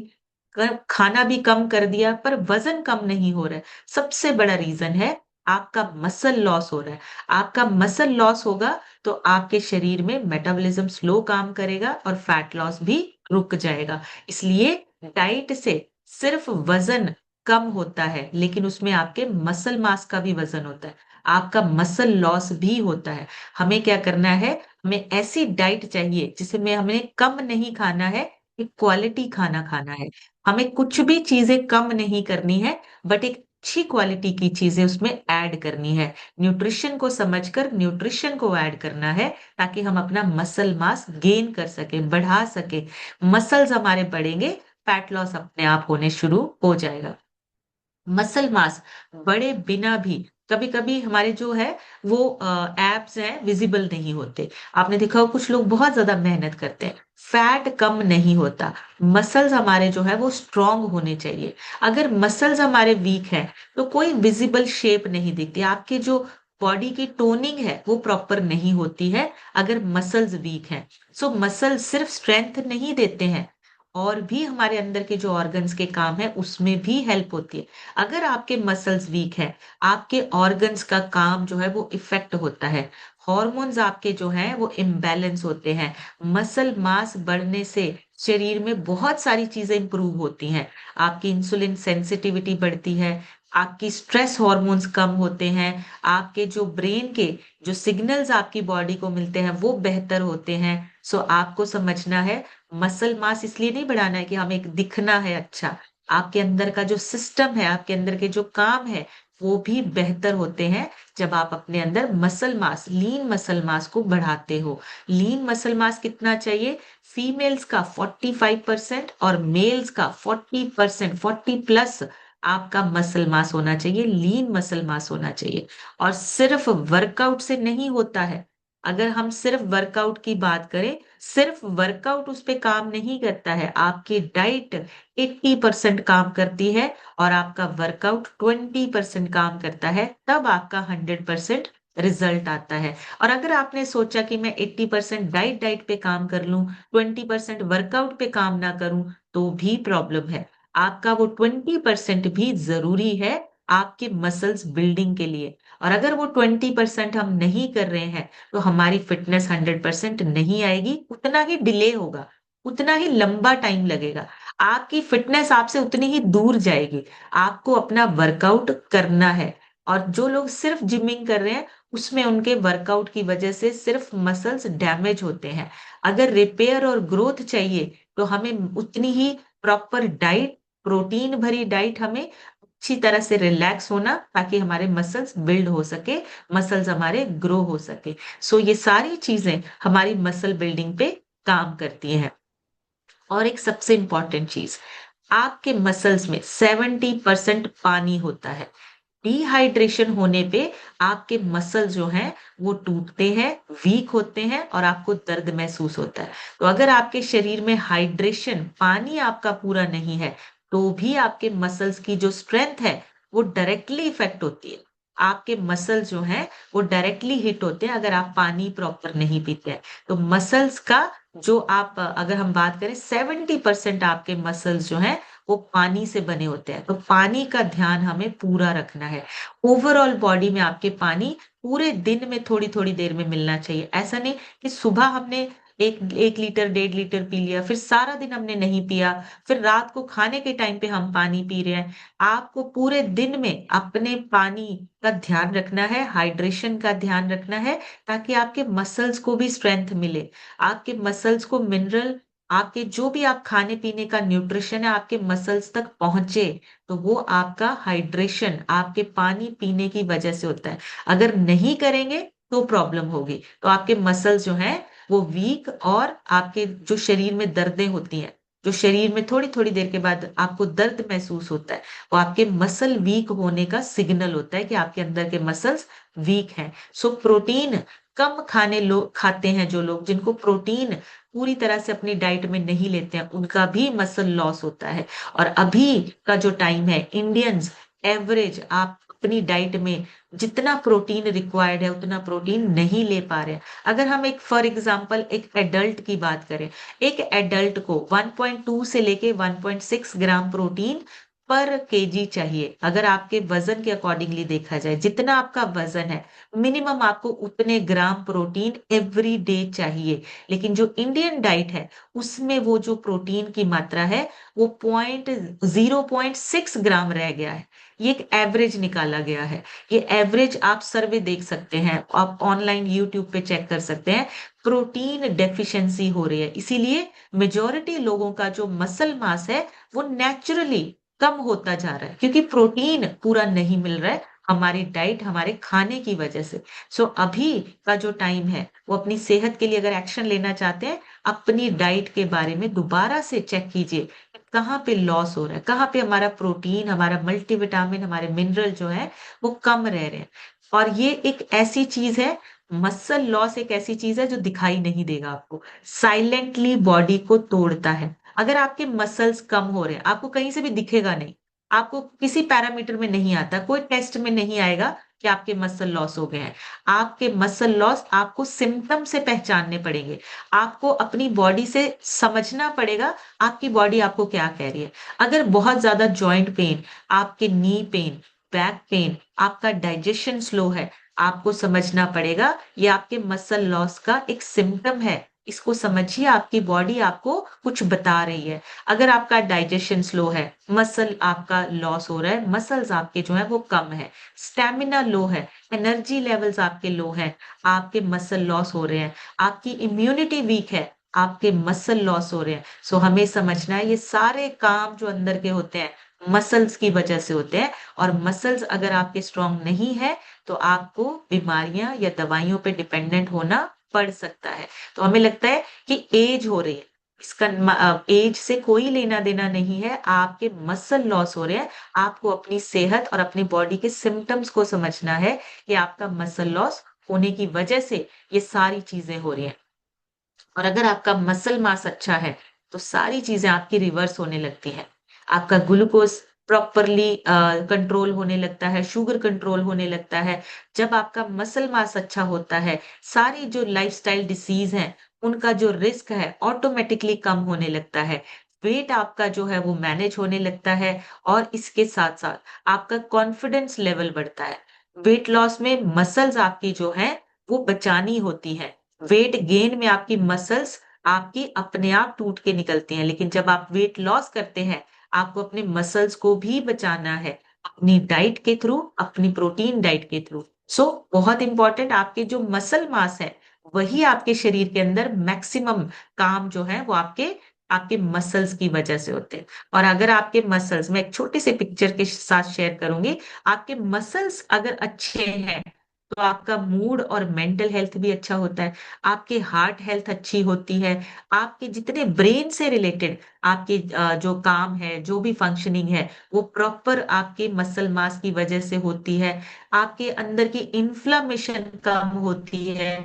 खाना भी कम कर दिया पर वज़न कम नहीं हो रहा है। सबसे बड़ा रीज़न है आपका मसल लॉस हो रहा है। आपका मसल लॉस होगा तो आपके शरीर में मेटाबॉलिज्म स्लो काम करेगा और फैट लॉस भी रुक जाएगा। इसलिए डाइट से सिर्फ वज़न कम होता है, लेकिन उसमें आपके मसल मास का भी वज़न होता है। आपका मसल लॉस भी होता है। हमें क्या करना है, हमें ऐसी डाइट चाहिए जिसमें हमें कम नहीं खाना है, एक क्वालिटी खाना खाना है। हमें कुछ भी चीज़ें कम नहीं करनी है, बट एक अच्छी क्वालिटी की चीज़ें उसमें ऐड करनी है। न्यूट्रिशन को समझकर न्यूट्रिशन को ऐड करना है, ताकि हम अपना मसल मास गेन कर सकें, बढ़ा सकें। मसल्स हमारे बढ़ेंगे, फैट लॉस अपने आप होने शुरू हो जाएगा। मसल मास बढ़े बिना भी कभी-कभी हमारे जो है वो एब्स हैं विज़िबल नहीं होते। आपने देखा होगा कुछ लोग बहुत ज़्यादा मेहनत करते हैं, फैट कम नहीं होता। मसल्स हमारे जो है वो स्ट्रॉन्ग होने चाहिए। अगर मसल्स हमारे वीक हैं, तो कोई विज़िबल शेप नहीं दिखती। आपकी जो बॉडी की टोनिंग है वो प्रॉपर नहीं होती है अगर मसल्स वीक हैं। सो मसल सिर्फ स्ट्रेंथ नहीं देते हैं, और भी हमारे अंदर के जो ऑर्गन्स के काम है उसमें भी हेल्प होती है। अगर आपके मसल्स वीक हैं, आपके ऑर्गन्स का काम जो है वो इफ़ेक्ट होता है। हॉर्मोन्स आपके जो हैं वो इम्बैलेंस होते हैं। मसल मास बढ़ने से शरीर में बहुत सारी चीज़ें इम्प्रूव होती हैं। आपकी इंसुलिन सेंसिटिविटी बढ़ती है, आपकी स्ट्रेस हॉर्मोन्स कम होते हैं, आपके जो ब्रेन के जो सिग्नल्स आपकी बॉडी को मिलते हैं वो बेहतर होते हैं। सो आपको समझना है, मसल मास इसलिए नहीं बढ़ाना है कि हमें एक दिखना है अच्छा। आपके अंदर का जो सिस्टम है, आपके अंदर के जो काम है, वो भी बेहतर होते हैं जब आप अपने अंदर muscle mass, lean muscle mass को बढ़ाते हो। लीन मसल मास कितना चाहिए? फीमेल्स का 45% और मेल्स का 40%, 40 प्लस आपका मसल मास होना चाहिए, लीन मसल मास होना चाहिए। और सिर्फ वर्कआउट से नहीं होता है। अगर हम सिर्फ वर्कआउट की बात करें, सिर्फ वर्कआउट उस पे काम नहीं करता है। आपकी डाइट 80% काम करती है और आपका वर्कआउट 20% काम करता है, तब आपका 100% रिजल्ट आता है। और अगर आपने सोचा कि मैं 80% डाइट पे काम कर लूं, 20% वर्कआउट पे काम ना करूं, तो भी प्रॉब्लम है। आपका वो 20% भी जरूरी है आपके मसल्स बिल्डिंग के लिए। और अगर वो 20% हम नहीं कर रहे हैं, तो हमारी फिटनेस 100% नहीं आएगी, उतना ही डिले होगा, उतना ही लंबा टाइम लगेगा। आपकी फिटनेस आपसे उतनी ही दूर जाएगी। आपको अपना वर्कआउट करना है। और जो लोग सिर्फ जिमिंग कर रहे हैं, उसमें उनके वर्कआउट की वजह से सिर्फ मसल्स डैमेज होते हैं। अगर रिपेयर और ग्रोथ चाहिए, तो हमें उतनी ही प्रॉपर डाइट, प्रोटीन भरी डाइट, हमें अच्छी तरह से रिलैक्स होना, ताकि हमारे मसल्स बिल्ड हो सके, मसल्स हमारे ग्रो हो सके। सो ये सारी चीजें हमारी मसल बिल्डिंग पे काम करती हैं। और एक सबसे इंपॉर्टेंट चीज, आपके मसल्स में 70% पानी होता है। डिहाइड्रेशन होने पे आपके मसल जो हैं वो टूटते हैं, वीक होते हैं और आपको दर्द महसूस होता है। तो अगर आपके शरीर में हाइड्रेशन, पानी आपका पूरा नहीं है, तो भी आपके मसल्स की जो स्ट्रेंथ है वो डायरेक्टली इफेक्ट होती है। आपके मसल जो हैं वो डायरेक्टली हिट होते हैं अगर आप पानी प्रॉपर नहीं पीते हैं। तो मसल्स का जो आप, अगर हम बात करें, 70% आपके मसल्स जो हैं वो पानी से बने होते हैं। तो पानी का ध्यान हमें पूरा रखना है। ओवरऑल बॉडी में आपके पानी पूरे दिन में थोड़ी थोड़ी देर में मिलना चाहिए। ऐसा नहीं कि सुबह हमने एक 1 लीटर 1.5 लीटर पी लिया, फिर सारा दिन हमने नहीं पिया, फिर रात को खाने के टाइम पे हम पानी पी रहे हैं। आपको पूरे दिन में अपने पानी का ध्यान रखना है, हाइड्रेशन का ध्यान रखना है, ताकि आपके मसल्स को भी स्ट्रेंथ मिले, आपके मसल्स को मिनरल, आपके जो भी आप खाने पीने का न्यूट्रिशन है आपके मसल्स तक पहुंचे। तो वो आपका हाइड्रेशन, आपके पानी पीने की वजह से होता है। अगर नहीं करेंगे तो प्रॉब्लम होगी। तो आपके मसल्स जो हैं वो वीक, और आपके जो शरीर में दर्दें होती हैं, जो शरीर में थोड़ी थोड़ी देर के बाद आपको दर्द महसूस होता है, वो आपके मसल वीक होने का सिग्नल होता है कि आपके अंदर के मसल्स वीक हैं। सो प्रोटीन कम खाने लोग खाते हैं, जो लोग जिनको प्रोटीन पूरी तरह से अपनी डाइट में नहीं लेते हैं, उनका भी मसल लॉस होता है। और अभी का जो टाइम है, इंडियंस एवरेज आप अपनी डाइट में जितना प्रोटीन रिक्वायर्ड है उतना प्रोटीन नहीं ले पा रहे हैं। अगर हम एक, फॉर एग्जांपल, एक एडल्ट की बात करें, एक एडल्ट को 1.2 से लेके 1.6 ग्राम प्रोटीन पर केजी चाहिए। अगर आपके वजन के अकॉर्डिंगली देखा जाए, जितना आपका वजन है, मिनिमम आपको उतने ग्राम प्रोटीन एवरी डे चाहिए। लेकिन जो इंडियन डाइट है, उसमें वो जो प्रोटीन की मात्रा है वो 0.6 ग्राम रह गया है। ये एक एवरेज निकाला गया है। ये एवरेज आप सर्वे देख सकते हैं, आप ऑनलाइन यूट्यूब पे चेक कर सकते हैं। प्रोटीन डेफिशिएंसी हो रही है, इसीलिए मेजोरिटी लोगों का जो मसल मास है वो नेचुरली कम होता जा रहा है, क्योंकि प्रोटीन पूरा नहीं मिल रहा है हमारी डाइट, हमारे खाने की वजह से। सो अभी का जो टाइम है, वो अपनी सेहत के लिए अगर एक्शन लेना चाहते हैं, अपनी डाइट के बारे में दोबारा से चेक कीजिए, कहाँ पे लॉस हो रहा है, कहाँ पे हमारा प्रोटीन, हमारा मल्टीविटामिन, हमारे मिनरल जो है वो कम रह रहे हैं। और ये एक ऐसी चीज है, मसल लॉस एक ऐसी चीज है जो दिखाई नहीं देगा आपको, साइलेंटली बॉडी को तोड़ता है। अगर आपके मसल्स कम हो रहे हैं, आपको कहीं से भी दिखेगा नहीं, आपको किसी पैरामीटर में नहीं आता, कोई टेस्ट में नहीं आएगा कि आपके मसल लॉस हो गए हैं। आपके मसल लॉस आपको सिम्टम से पहचानने पड़ेंगे। आपको अपनी बॉडी से समझना पड़ेगा आपकी बॉडी आपको क्या कह रही है। अगर बहुत ज्यादा जॉइंट पेन, आपके नी पेन, बैक पेन, आपका डाइजेशन स्लो है, आपको समझना पड़ेगा ये आपके मसल लॉस का एक सिम्टम है। इसको समझिए, आपकी बॉडी आपको कुछ बता रही है। अगर आपका डाइजेशन स्लो है, मसल आपका लॉस हो रहा है, मसल्स आपके जो है वो कम है, स्टेमिना लो है, एनर्जी लेवल्स आपके लो हैं, आपके मसल लॉस हो रहे हैं, आपकी इम्यूनिटी वीक है, आपके मसल लॉस हो रहे हैं। सो हमें समझना है ये सारे काम जो अंदर के होते हैं, मसल्स की वजह से होते हैं। और मसल्स अगर आपके स्ट्रांग नहीं है तो आपको बीमारियां या दवाइयों पे डिपेंडेंट होना पड़ सकता है। तो हमें लगता है कि एज हो रही है, इसका एज से कोई लेना देना नहीं है, आपके मसल लॉस हो रहे हैं। आपको अपनी सेहत और अपनी बॉडी के सिम्टम्स को समझना है कि आपका मसल लॉस होने की वजह से ये सारी चीजें हो रही हैं। और अगर आपका मसल मास अच्छा है तो सारी चीजें आपकी रिवर्स होने लगती हैं। आपका ग्लूकोज प्रॉपरली कंट्रोल होने लगता है, शुगर कंट्रोल होने लगता है। जब आपका मसल मास अच्छा होता है, सारी जो लाइफस्टाइल डिसीज हैं उनका जो रिस्क है ऑटोमेटिकली कम होने लगता है। वेट आपका जो है वो मैनेज होने लगता है। और इसके साथ साथ आपका कॉन्फिडेंस लेवल बढ़ता है। वेट लॉस में मसल्स आपकी जो है वो बचानी होती है। वेट गेन में आपकी मसल्स आपकी अपने आप टूट के निकलती हैं, लेकिन जब आप वेट लॉस करते हैं आपको अपने मसल्स को भी बचाना है, अपनी डाइट के थ्रू, अपनी प्रोटीन डाइट के थ्रू। सो बहुत इंपॉर्टेंट, आपके जो मसल मास है वही आपके शरीर के अंदर मैक्सिमम काम जो है वो आपके आपके मसल्स की वजह से होते हैं। और अगर आपके मसल्स, मैं एक छोटे से पिक्चर के साथ शेयर करूंगी, आपके मसल्स अगर अच्छे हैं तो आपका मूड और मेंटल हेल्थ भी अच्छा होता है, आपके हार्ट हेल्थ अच्छी होती है, आपके जितने ब्रेन से रिलेटेड आपके जो काम है, जो भी फंक्शनिंग है, वो प्रॉपर आपके मसल मास की वजह से होती है। आपके अंदर की इन्फ्लामेशन कम होती है,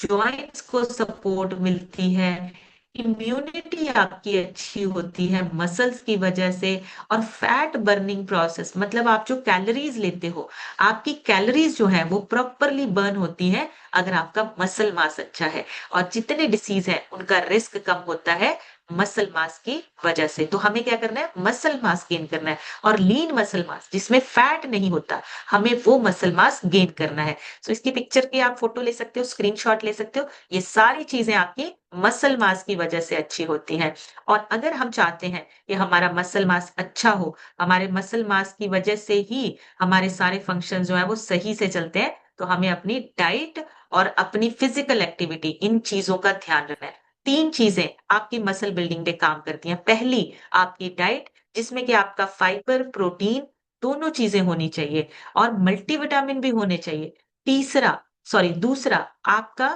जॉइंट्स को सपोर्ट मिलती है, इम्यूनिटी आपकी अच्छी होती है मसल्स की वजह से। और फैट बर्निंग प्रोसेस, मतलब आप जो कैलोरीज लेते हो, आपकी कैलोरीज जो है वो प्रॉपरली बर्न होती है अगर आपका मसल मास अच्छा है। और जितने डिसीज है उनका रिस्क कम होता है मसल मास की वजह से। तो हमें क्या करना है, मसल मास गेन करना है। और लीन मसल मास जिसमें फैट नहीं होता, हमें वो मसल मास गेन करना है। सो इसकी पिक्चर की आप फोटो ले सकते हो, स्क्रीनशॉट ले सकते हो। ये सारी चीजें आपकी मसल मास की वजह से अच्छी होती हैं। और अगर हम चाहते हैं कि हमारा मसल मास अच्छा हो, हमारे मसल मास की वजह से ही हमारे सारे फंक्शन जो है वो सही से चलते हैं, तो हमें अपनी डाइट और अपनी फिजिकल एक्टिविटी, इन चीजों का ध्यान रखना है। तीन चीजें आपकी मसल बिल्डिंग पे काम करती हैं। पहली, आपकी डाइट, जिसमें कि आपका फाइबर, प्रोटीन, दोनों चीजें होनी चाहिए और मल्टीविटामिन भी होने चाहिए। तीसरा, सॉरी दूसरा, आपका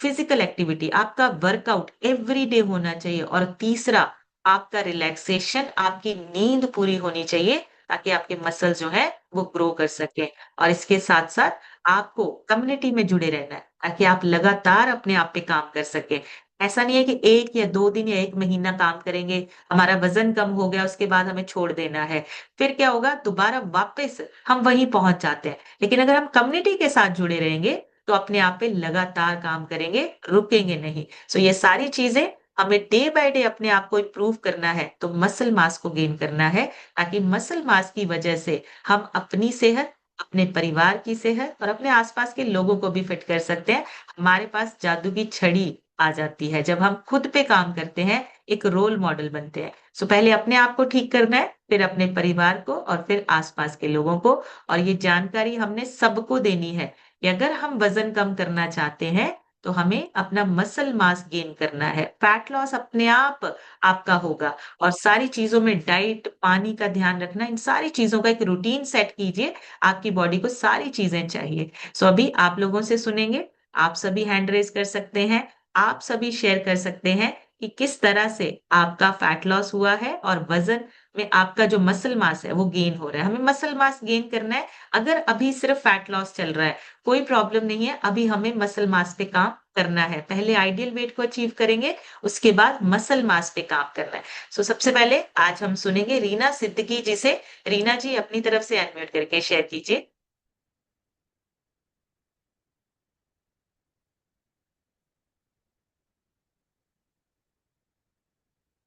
फिजिकल एक्टिविटी, आपका वर्कआउट एवरी डे होना चाहिए। और तीसरा, आपका रिलैक्सेशन, आपकी नींद पूरी होनी चाहिए ताकि आपके मसल जो है वो ग्रो कर सके। और इसके साथ साथ आपको कम्युनिटी में जुड़े रहना है ताकि आप लगातार अपने आप पे काम कर सके। ऐसा नहीं है कि 1 या 2 दिन या 1 महीना काम करेंगे, हमारा वजन कम हो गया उसके बाद हमें छोड़ देना है, फिर क्या होगा, दोबारा वापस हम वहीं पहुंच जाते हैं। लेकिन अगर हम कम्युनिटी के साथ जुड़े रहेंगे तो अपने आप पे लगातार काम करेंगे, रुकेंगे नहीं। सो ये सारी चीजें हमें डे बाय डे अपने आप को इम्प्रूव करना है, तो मसल मास को गेन करना है ताकि मसल मास की वजह से हम अपनी सेहत, अपने परिवार की सेहत और अपने आसपास के लोगों को भी फिट कर सकते हैं। हमारे पास जादू की छड़ी आ जाती है जब हम खुद पे काम करते हैं, एक रोल मॉडल बनते हैं। सो पहले अपने आप को ठीक करना है, फिर अपने परिवार को और फिर आसपास के लोगों को। और ये जानकारी हमने सबको देनी है कि अगर हम वजन कम करना चाहते हैं तो हमें अपना मसल मास गेन करना है। फैट लॉस अपने आप आपका होगा। और सारी चीजों में डाइट, पानी का ध्यान रखना, इन सारी चीजों का एक रूटीन सेट कीजिए। आपकी बॉडी को सारी चीजें चाहिए। सो अभी आप लोगों से सुनेंगे, आप सभी हैंड रेज कर सकते हैं, आप सभी शेयर कर सकते हैं कि किस तरह से आपका फैट लॉस हुआ है और वजन में आपका जो मसल मास है वो गेन हो रहा है। हमें मसल मास गेन करना है। अगर अभी सिर्फ फैट लॉस चल रहा है, कोई प्रॉब्लम नहीं है, अभी हमें मसल मास पे काम करना है। पहले आइडियल वेट को अचीव करेंगे, उसके बाद मसल मास पे काम करना है। सो सबसे पहले आज हम सुनेंगे रीना सिद्दीकी जी से। रीना जी अपनी तरफ से अनम्यूट करके शेयर कीजिए।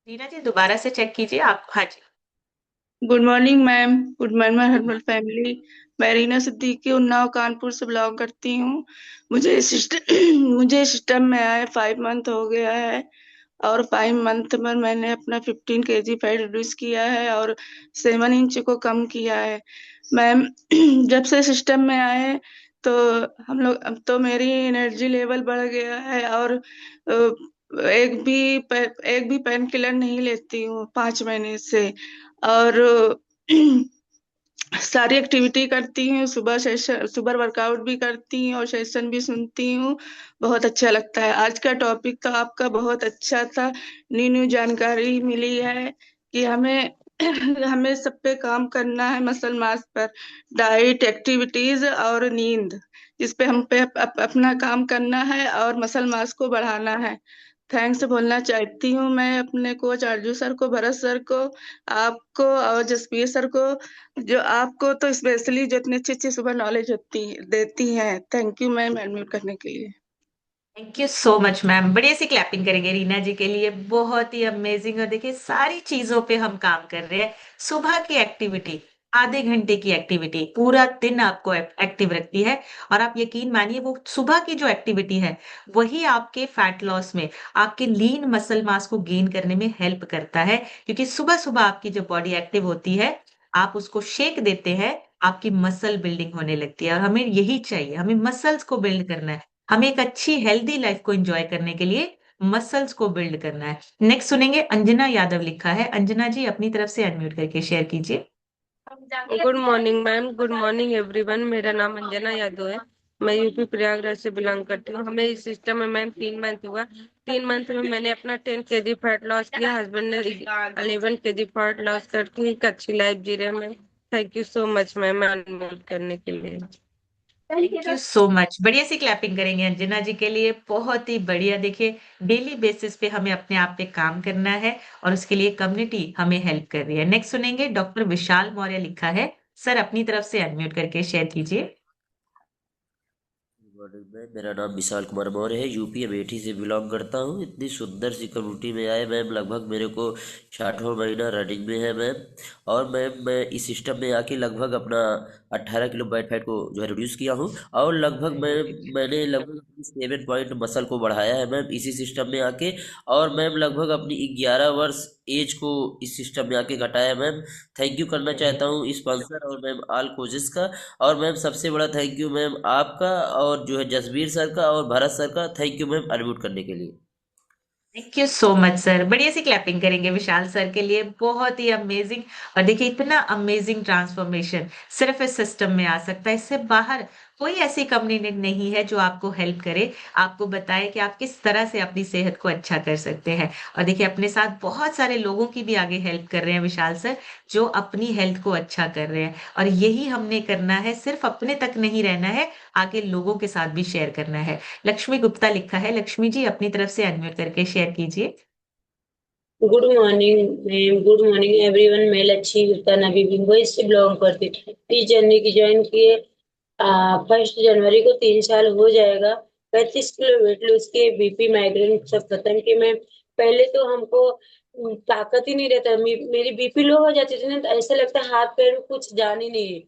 रीना जी दोबारा से चेक कीजिए आप। हाँ जी। Good morning ma'am. Good morning my herbal family. मैं रीना सिद्दीकी उन्नाव कानपुर से बिलोंग करती हूँ। मुझे सिस्टम मुझे सिस्टम में आए 5 मंथ हो गया है। और 5 मंथ में मैंने अपना 15 kg फैट रिड्यूस किया है और 7 इंच को कम किया है मैम। जब से सिस्टम में आए तो हम लोग, अब तो मेरी एनर्जी लेवल बढ़ गया है। और एक भी एक भी पेन किलर नहीं लेती हूँ 5 महीने से। और सारी एक्टिविटी करती हूँ। सुबह सेशन, सुबह वर्कआउट भी करती हूँ और सेशन भी सुनती हूँ। बहुत अच्छा लगता है। आज का टॉपिक तो आपका बहुत अच्छा था। न्यू न्यू जानकारी मिली है कि हमें हमें सब पे काम करना है, मसल मास पर, डाइट, एक्टिविटीज और नींद, इस पे हम पे अपना काम करना है और मसल मास को बढ़ाना है। थैंक्स बोलना चाहती हूँ मैं अपने कोच आरजू सर को, भरत सर को, आपको और जसवीर सर को, जो आपको तो स्पेशली जो इतनी अच्छी अच्छी सुबह नॉलेज होती देती हैं। थैंक यू मैम एडमिट करने के लिए। Thank you so much ma'am. बढ़िया सी क्लैपिंग करेंगे रीना जी के लिए, बहुत ही अमेजिंग। और देखिए सारी चीजों पे हम काम कर रहे हैं। सुबह की एक्टिविटी, आधे घंटे की एक्टिविटी पूरा दिन आपको एक्टिव रखती है। और आप यकीन मानिए वो सुबह की जो एक्टिविटी है वही आपके फैट लॉस में, आपके लीन मसल मास को गेन करने में हेल्प करता है। क्योंकि सुबह सुबह आपकी जो बॉडी एक्टिव होती है, आप उसको शेक देते हैं, आपकी मसल बिल्डिंग होने लगती है। और हमें यही चाहिए, हमें मसल्स को बिल्ड करना है। हमें एक अच्छी हेल्दी लाइफ को एंजॉय करने के लिए मसल्स को बिल्ड करना है। नेक्स्ट सुनेंगे, अंजना यादव लिखा है। अंजना जी अपनी तरफ से अनम्यूट करके शेयर कीजिए। Good morning ma'am, good morning everyone. मेरा नाम अंजना यादव है। मैं यूपी प्रयागराज से बिलोंग करती हूँ। हमें इस सिस्टम में मैम 3 मंथ हुआ। 3 मंथ में मैंने अपना 10 kg फैट लॉस किया। हस्बैंड ने 11 kg फैट लॉस करके एक अच्छी लाइफ जी रहे हैं ma'am. Thank you so much ma'am unmute करने के लिए। Thank you so much. बढ़िया सी क्लैपिंग करेंगे अंजना जी के लिए, बहुत ही बढ़िया। देखिए डेली बेसिस पे हमें अपने आप पे काम करना है और उसके लिए कम्युनिटी हमें हेल्प कर रही है। नेक्स्ट सुनेंगे, डॉक्टर विशाल मौर्य लिखा है। सर अपनी तरफ से अनम्यूट करके शेयर कीजिए। गुड मॉर्निंग मैम, मेरा नाम विशाल कुमार मौर्य है। यूपी अमेठी से बिलोंग करता हूँ। इतनी सुंदर सी कम्युनिटी में आए मैम, लगभग मेरे को 60वां महीना रनिंग में है मैम। और मैम मैं इस सिस्टम में आके लगभग अपना 18 किलो बॉडी फैट को जो है रिड्यूस किया हूँ। और लगभग मैंने लगभग अपनी 7 पॉइंट मसल को बढ़ाया है मैम इसी सिस्टम में आके। और मैम लगभग अपनी 11 वर्ष एज को इस सिस्टम में आके घटाया मैम। थैंक यू करना चाहता हूँ स्पॉन्सर और मैम ऑल कोचेस का। और मैम सबसे बड़ा थैंक यू मैम आपका, और जो है जसवीर सर का और भरत सर का। थैंक यू मैम अनम्यूट करने के लिए। Thank you so much sir. बढ़िया सी क्लैपिंग करेंगे विशाल सर के लिए, बहुत ही अमेजिंग। और देखिए इतना अमेजिंग ट्रांसफॉर्मेशन सिर्फ इस सिस्टम में आ सकता है। इससे बाहर कोई ऐसी कंपनी नहीं है जो आपको हेल्प करे, आपको बताए कि आप किस तरह से अपनी सेहत को अच्छा कर सकते हैं। और देखिए अपने साथ बहुत सारे लोगों की भी आगे हेल्प कर रहे हैं विशाल सर, जो अपनी हेल्थ को अच्छा कर रहे हैं। और यही हमने करना है, सिर्फ अपने तक नहीं रहना है, आगे लोगों के साथ भी शेयर करना है। लक्ष्मी गुप्ता लिखा है। लक्ष्मी जी अपनी तरफ से अनम्यूट करके शेयर कीजिए। Good morning ma'am, good morning everyone. मैं लच्छी गुप्ता नवी मुंबई से बिलोंग करती हूँ। इस जर्नी की ज्वाइन किए 1 जनवरी को 3 साल हो जाएगा। 35 किलो वेट लॉस के, बीपी माइग्रेन सब खत्म किए मैम। पहले तो हमको ताकत ही नहीं रहता, मेरी बीपी लो हो जाती थी ना, तो ऐसा लगता है हाथ पैर में कुछ जान ही नहीं है,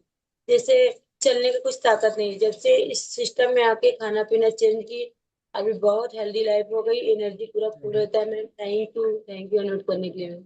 जैसे चलने की कुछ ताकत नहीं है। जब से इस सिस्टम में आके खाना पीना चेंज की, अभी बहुत हेल्दी लाइफ हो गई, एनर्जी पूरा फुल रहता है मैम। थैंक यू नोट करने के लिए ma'am.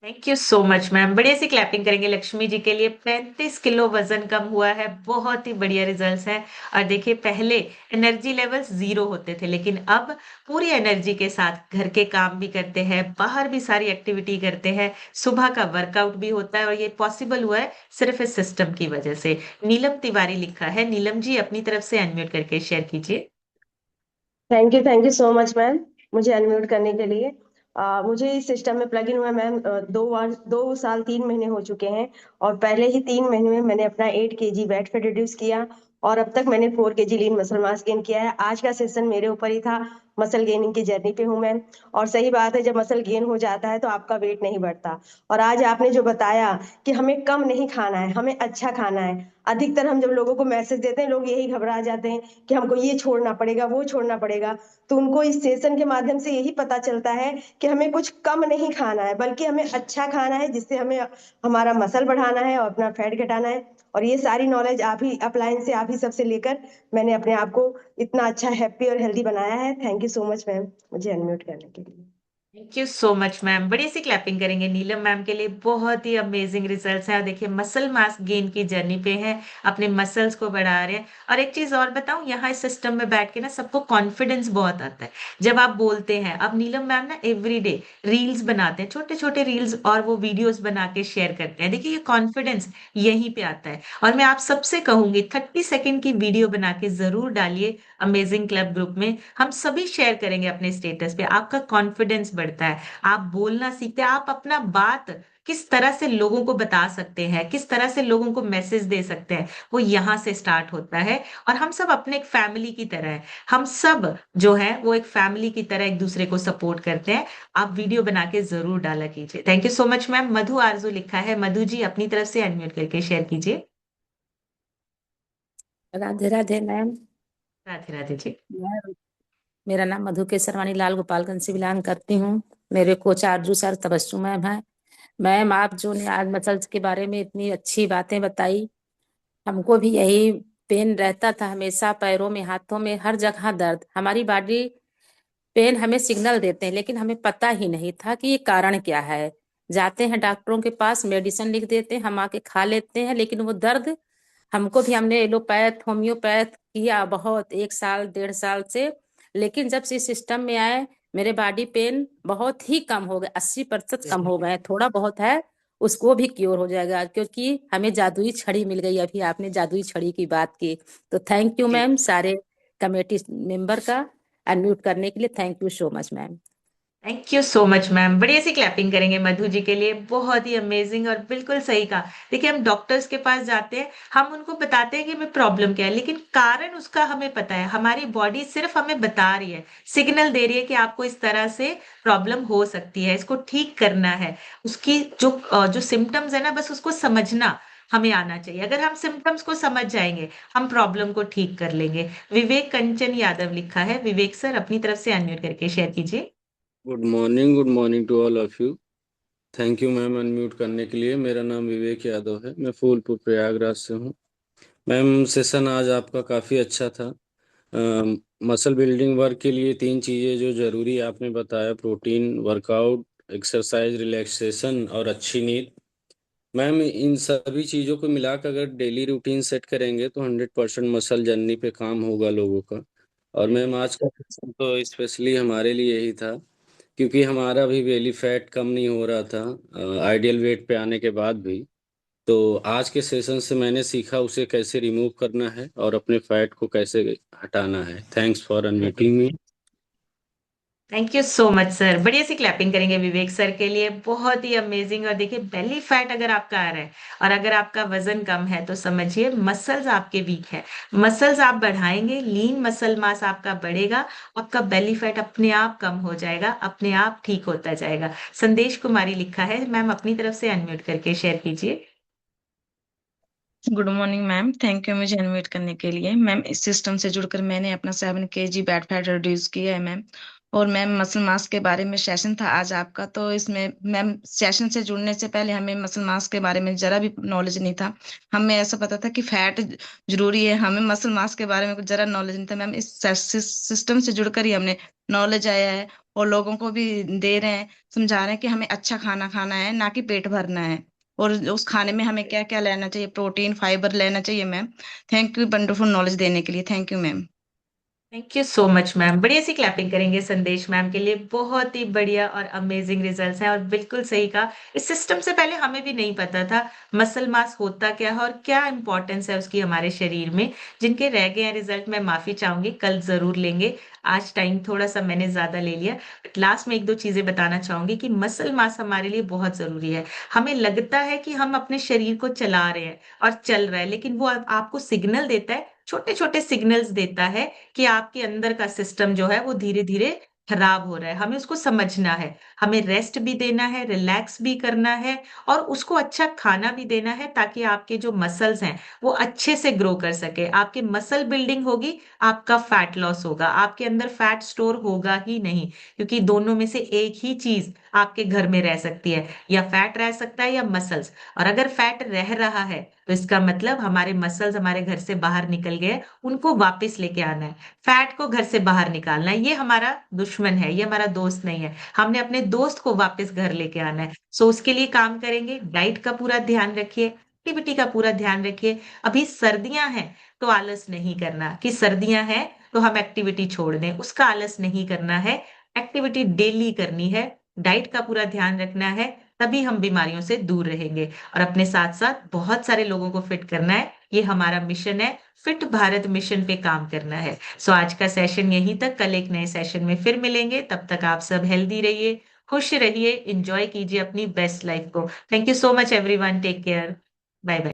Thank you so much ma'am. बढ़िया सी क्लैपिंग करेंगे लक्ष्मी जी के लिए। 35 किलो वजन कम हुआ है, बहुत ही बढ़िया रिजल्ट्स हैं। और देखिए पहले एनर्जी लेवल्स 0 होते थे, लेकिन अब पूरी एनर्जी के साथ घर के काम भी करते हैं, बाहर भी सारी एक्टिविटी करते हैं, सुबह का वर्कआउट भी होता है। और ये पॉसिबल हुआ है सिर्फ इस सिस्टम की वजह से। नीलम तिवारी लिखा है। नीलम जी अपनी तरफ से अनम्यूट करके शेयर कीजिए। Thank you so much ma'am, मुझे अनम्यूट करने के लिए। मुझे इस सिस्टम में प्लग इन हुआ मैम 2 साल 3 महीने हो चुके हैं। और पहले ही 3 महीने में मैंने अपना 8 kg वेट फैट रिड्यूस किया। और अब तक मैंने 4 kg lean muscle mass gain किया है। आज का सेशन मेरे ऊपर ही था, मसल गेनिंग की जर्नी पे हूँ मैं। और सही बात है, जब मसल गेन हो जाता है तो आपका वेट नहीं बढ़ता। और आज आपने जो बताया कि हमें कम नहीं खाना है, हमें अच्छा खाना है। अधिकतर हम जब लोगों को मैसेज देते हैं, लोग यही घबरा जाते हैं कि हमको ये छोड़ना पड़ेगा, वो छोड़ना पड़ेगा। तो उनको इस सेशन के माध्यम से यही पता चलता है कि हमें कुछ कम नहीं खाना है, बल्कि हमें अच्छा खाना है, जिससे हमें हमारा मसल बढ़ाना है और अपना फैट घटाना है। और ये सारी नॉलेज आप ही अपलाइन से, आप ही सबसे लेकर मैंने अपने आप को इतना अच्छा हैप्पी और हेल्दी बनाया है। Thank you so much ma'am, मुझे अनम्यूट करने के लिए। Thank you so much ma'am. बड़ी सी क्लैपिंग करेंगे नीलम मैम के लिए। बहुत ही अमेजिंग रिजल्ट्स हैं। और देखिए मसल मास गेन की जर्नी पे हैं, अपने मसल्स को बढ़ा रहे हैं। और एक चीज और बताऊं, यहाँ इस सिस्टम में बैठ के ना सबको कॉन्फिडेंस बहुत आता है जब आप बोलते हैं। अब नीलम मैम ना एवरीडे रील्स बनाते हैं, छोटे छोटे रील्स, और वो वीडियोस बना के शेयर करते हैं। देखिए ये कॉन्फिडेंस यहीं पे आता है। और मैं आप सबसे कहूंगी 30 सेकंड की वीडियो बना के जरूर डालिए अमेजिंग क्लब ग्रुप में। हम सभी शेयर करेंगे अपने स्टेटस पे। आपका कॉन्फिडेंस बढ़ता है, आप बोलना सीखते हैं, आप अपना बात किस तरह से लोगों को बता सकते हैं, किस तरह से लोगों को मैसेज दे सकते हैं, वो यहाँ से स्टार्ट होता है। और हम सब अपने एक फैमिली की तरह है। हम सब जो है वो एक फैमिली की तरह एक दूसरे को सपोर्ट करते हैं। आप वीडियो बना के जरूर डाला कीजिए। Thank you so much ma'am. Madhu Arzoo लिखा है, मधु जी अपनी तरफ से अनम्यूट करके शेयर कीजिए। राधे राधे मैम। राधे राधे जी। मेरा नाम मधु केसरवानी लाल गोपालगंज से बिलोंग करती हूँ। मेरे कोच आरजू सर तबस्सु मैम है। मैम आप जो ने आज मसल्स के बारे में इतनी अच्छी बातें बताई, हमको भी यही पेन रहता था हमेशा, पैरों में हाथों में हर जगह दर्द। हमारी बॉडी पेन हमें सिग्नल देते हैं, लेकिन हमें पता ही नहीं था कि ये कारण क्या है। जाते हैं डॉक्टरों के पास, मेडिसिन लिख देते हैं, हम आके खा लेते हैं, लेकिन वो दर्द हमको भी, हमने एलोपैथ होम्योपैथ किया बहुत, 1 साल 1.5 साल से। लेकिन जब से इस सिस्टम में आए, मेरे बॉडी पेन बहुत ही कम हो गए, 80% कम हो गए। थोड़ा बहुत है उसको भी क्योर हो जाएगा, क्योंकि हमें जादुई छड़ी मिल गई। अभी आपने जादुई छड़ी की बात की, तो थैंक यू जी। मैम। सारे कमेटी मेंबर का अनम्यूट करने के लिए thank you so much ma'am. Thank you so much ma'am. बढ़िया सी क्लैपिंग करेंगे मधु जी के लिए। बहुत ही अमेजिंग और बिल्कुल सही कहा। देखिए हम डॉक्टर्स के पास जाते हैं, हम उनको बताते हैं कि हमें प्रॉब्लम क्या है, लेकिन कारण उसका हमें पता है। हमारी बॉडी सिर्फ हमें बता रही है, सिग्नल दे रही है कि आपको इस तरह से प्रॉब्लम हो सकती है, इसको ठीक करना है। उसकी जो सिम्टम्स है ना, बस उसको समझना हमें आना चाहिए। अगर हम सिम्टम्स को समझ जाएंगे, हम प्रॉब्लम को ठीक कर लेंगे। विवेक कंचन यादव लिखा है। विवेक सर अपनी तरफ से अनम्यूट करके शेयर कीजिए। Good morning to all of you. Thank you ma'am unmute करने के लिए। मेरा नाम विवेक यादव है, मैं फूलपुर प्रयागराज से हूँ। मैम सेशन आज आपका काफ़ी अच्छा था। मसल बिल्डिंग वर्क के लिए 3 चीज़ें जो ज़रूरी आपने बताया: प्रोटीन, वर्कआउट, एक्सरसाइज, रिलैक्सेशन और अच्छी नींद। मैम इन सभी चीज़ों को मिलाकर अगर डेली रूटीन सेट करेंगे तो 100% मसल जर्नी पे काम होगा लोगों का। और मैम आज का सेशन तो स्पेशली हमारे लिए यही था, क्योंकि हमारा भी बेली फैट कम नहीं हो रहा था आइडियल वेट पे आने के बाद भी। तो आज के सेशन से मैंने सीखा उसे कैसे रिमूव करना है और अपने फैट को कैसे हटाना है। Thanks for unmuting me. Thank you so much sir. बढ़िया सी क्लैपिंग करेंगे विवेक सर के लिए। बहुत ही अमेजिंग। और देखिए बेली फैट अगर आपका आ रहा है और अगर आपका वजन कम है, तो समझिए मसल्स आपके वीक है। मसल्स आप बढ़ाएंगे, लीन मसल मास आपका बढ़ेगा, आपका बेली फैट अपने आप कम हो जाएगा, अपने आप ठीक होता जाएगा। संदेश कुमारी लिखा है। मैम अपनी तरफ से अनम्यूट करके शेयर कीजिए। Good morning ma'am, thank you मुझे इनवाइट करने के लिए। मैम इस सिस्टम से जुड़कर मैंने अपना 7 kg बैड फैट रिड्यूस किया है मैम। और मैम मसल मास के बारे में सेशन था आज आपका, तो इसमें मैम सेशन से जुड़ने से पहले हमें मसल मास के बारे में जरा भी नॉलेज नहीं था। हमें ऐसा पता था कि फैट जरूरी है, हमें मसल मास के बारे में कुछ जरा नॉलेज नहीं था मैम। इस सिस्टम से जुड़कर ही हमने नॉलेज आया है, और लोगों को भी दे रहे हैं, समझा रहे हैं कि हमें अच्छा खाना खाना है, ना कि पेट भरना है। और उस खाने में हमें क्या क्या लेना चाहिए, प्रोटीन फाइबर लेना चाहिए ma'am. Thank you wonderful knowledge देने के लिए, thank you ma'am. Thank you so much ma'am. बढ़िया सी क्लैपिंग करेंगे संदेश मैम के लिए। बहुत ही बढ़िया और अमेजिंग रिजल्ट्स हैं। और बिल्कुल सही कहा, इस सिस्टम से पहले हमें भी नहीं पता था मसल मास होता क्या है और क्या इंपॉर्टेंस है उसकी हमारे शरीर में। जिनके रह गए हैं रिजल्ट, मैं माफी चाहूंगी, कल जरूर लेंगे। आज टाइम थोड़ा सा मैंने ज्यादा ले लिया। बट लास्ट में 1-2 चीजें बताना चाहूंगी कि मसल मास हमारे लिए बहुत जरूरी है। हमें लगता है कि हम अपने शरीर को चला रहे हैं और चल रहा है, लेकिन वो आपको सिग्नल देता है, छोटे छोटे सिग्नल्स देता है कि आपके अंदर का सिस्टम जो है वो धीरे धीरे खराब हो रहा है। हमें उसको समझना है, हमें रेस्ट भी देना है, रिलैक्स भी करना है, और उसको अच्छा खाना भी देना है, ताकि आपके जो मसल्स हैं वो अच्छे से ग्रो कर सके। आपकी मसल बिल्डिंग होगी, आपका फैट लॉस होगा। आपके अंदर फैट स्टोर होगा ही नहीं, क्योंकि दोनों में से एक ही चीज आपके घर में रह सकती है, या फैट रह सकता है या मसल्स। और अगर फैट रह रहा है तो इसका मतलब हमारे मसल्स हमारे घर से बाहर निकल गए, उनको वापस लेके आना है। फैट को घर से बाहर निकालना है, ये हमारा दुश्मन है, ये हमारा दोस्त नहीं है। हमने अपने दोस्त को वापस घर लेके आना है। सो उसके लिए काम करेंगे, डाइट का पूरा ध्यान रखिए, एक्टिविटी का पूरा ध्यान रखिए। अभी सर्दियां हैं तो आलस नहीं करना कि सर्दियां हैं तो हम एक्टिविटी छोड़ दें, उसका आलस नहीं करना है। एक्टिविटी डेली करनी है, डाइट का पूरा ध्यान रखना है, तभी हम बीमारियों से दूर रहेंगे। और अपने साथ साथ बहुत सारे लोगों को फिट करना है, ये हमारा मिशन है, फिट भारत मिशन पे काम करना है। सो आज का सेशन यहीं तक, कल एक नए सेशन में फिर मिलेंगे। तब तक आप सब हेल्दी रहिए, खुश रहिए, इंजॉय कीजिए अपनी बेस्ट लाइफ को। Thank you so much everyone, take care, bye bye.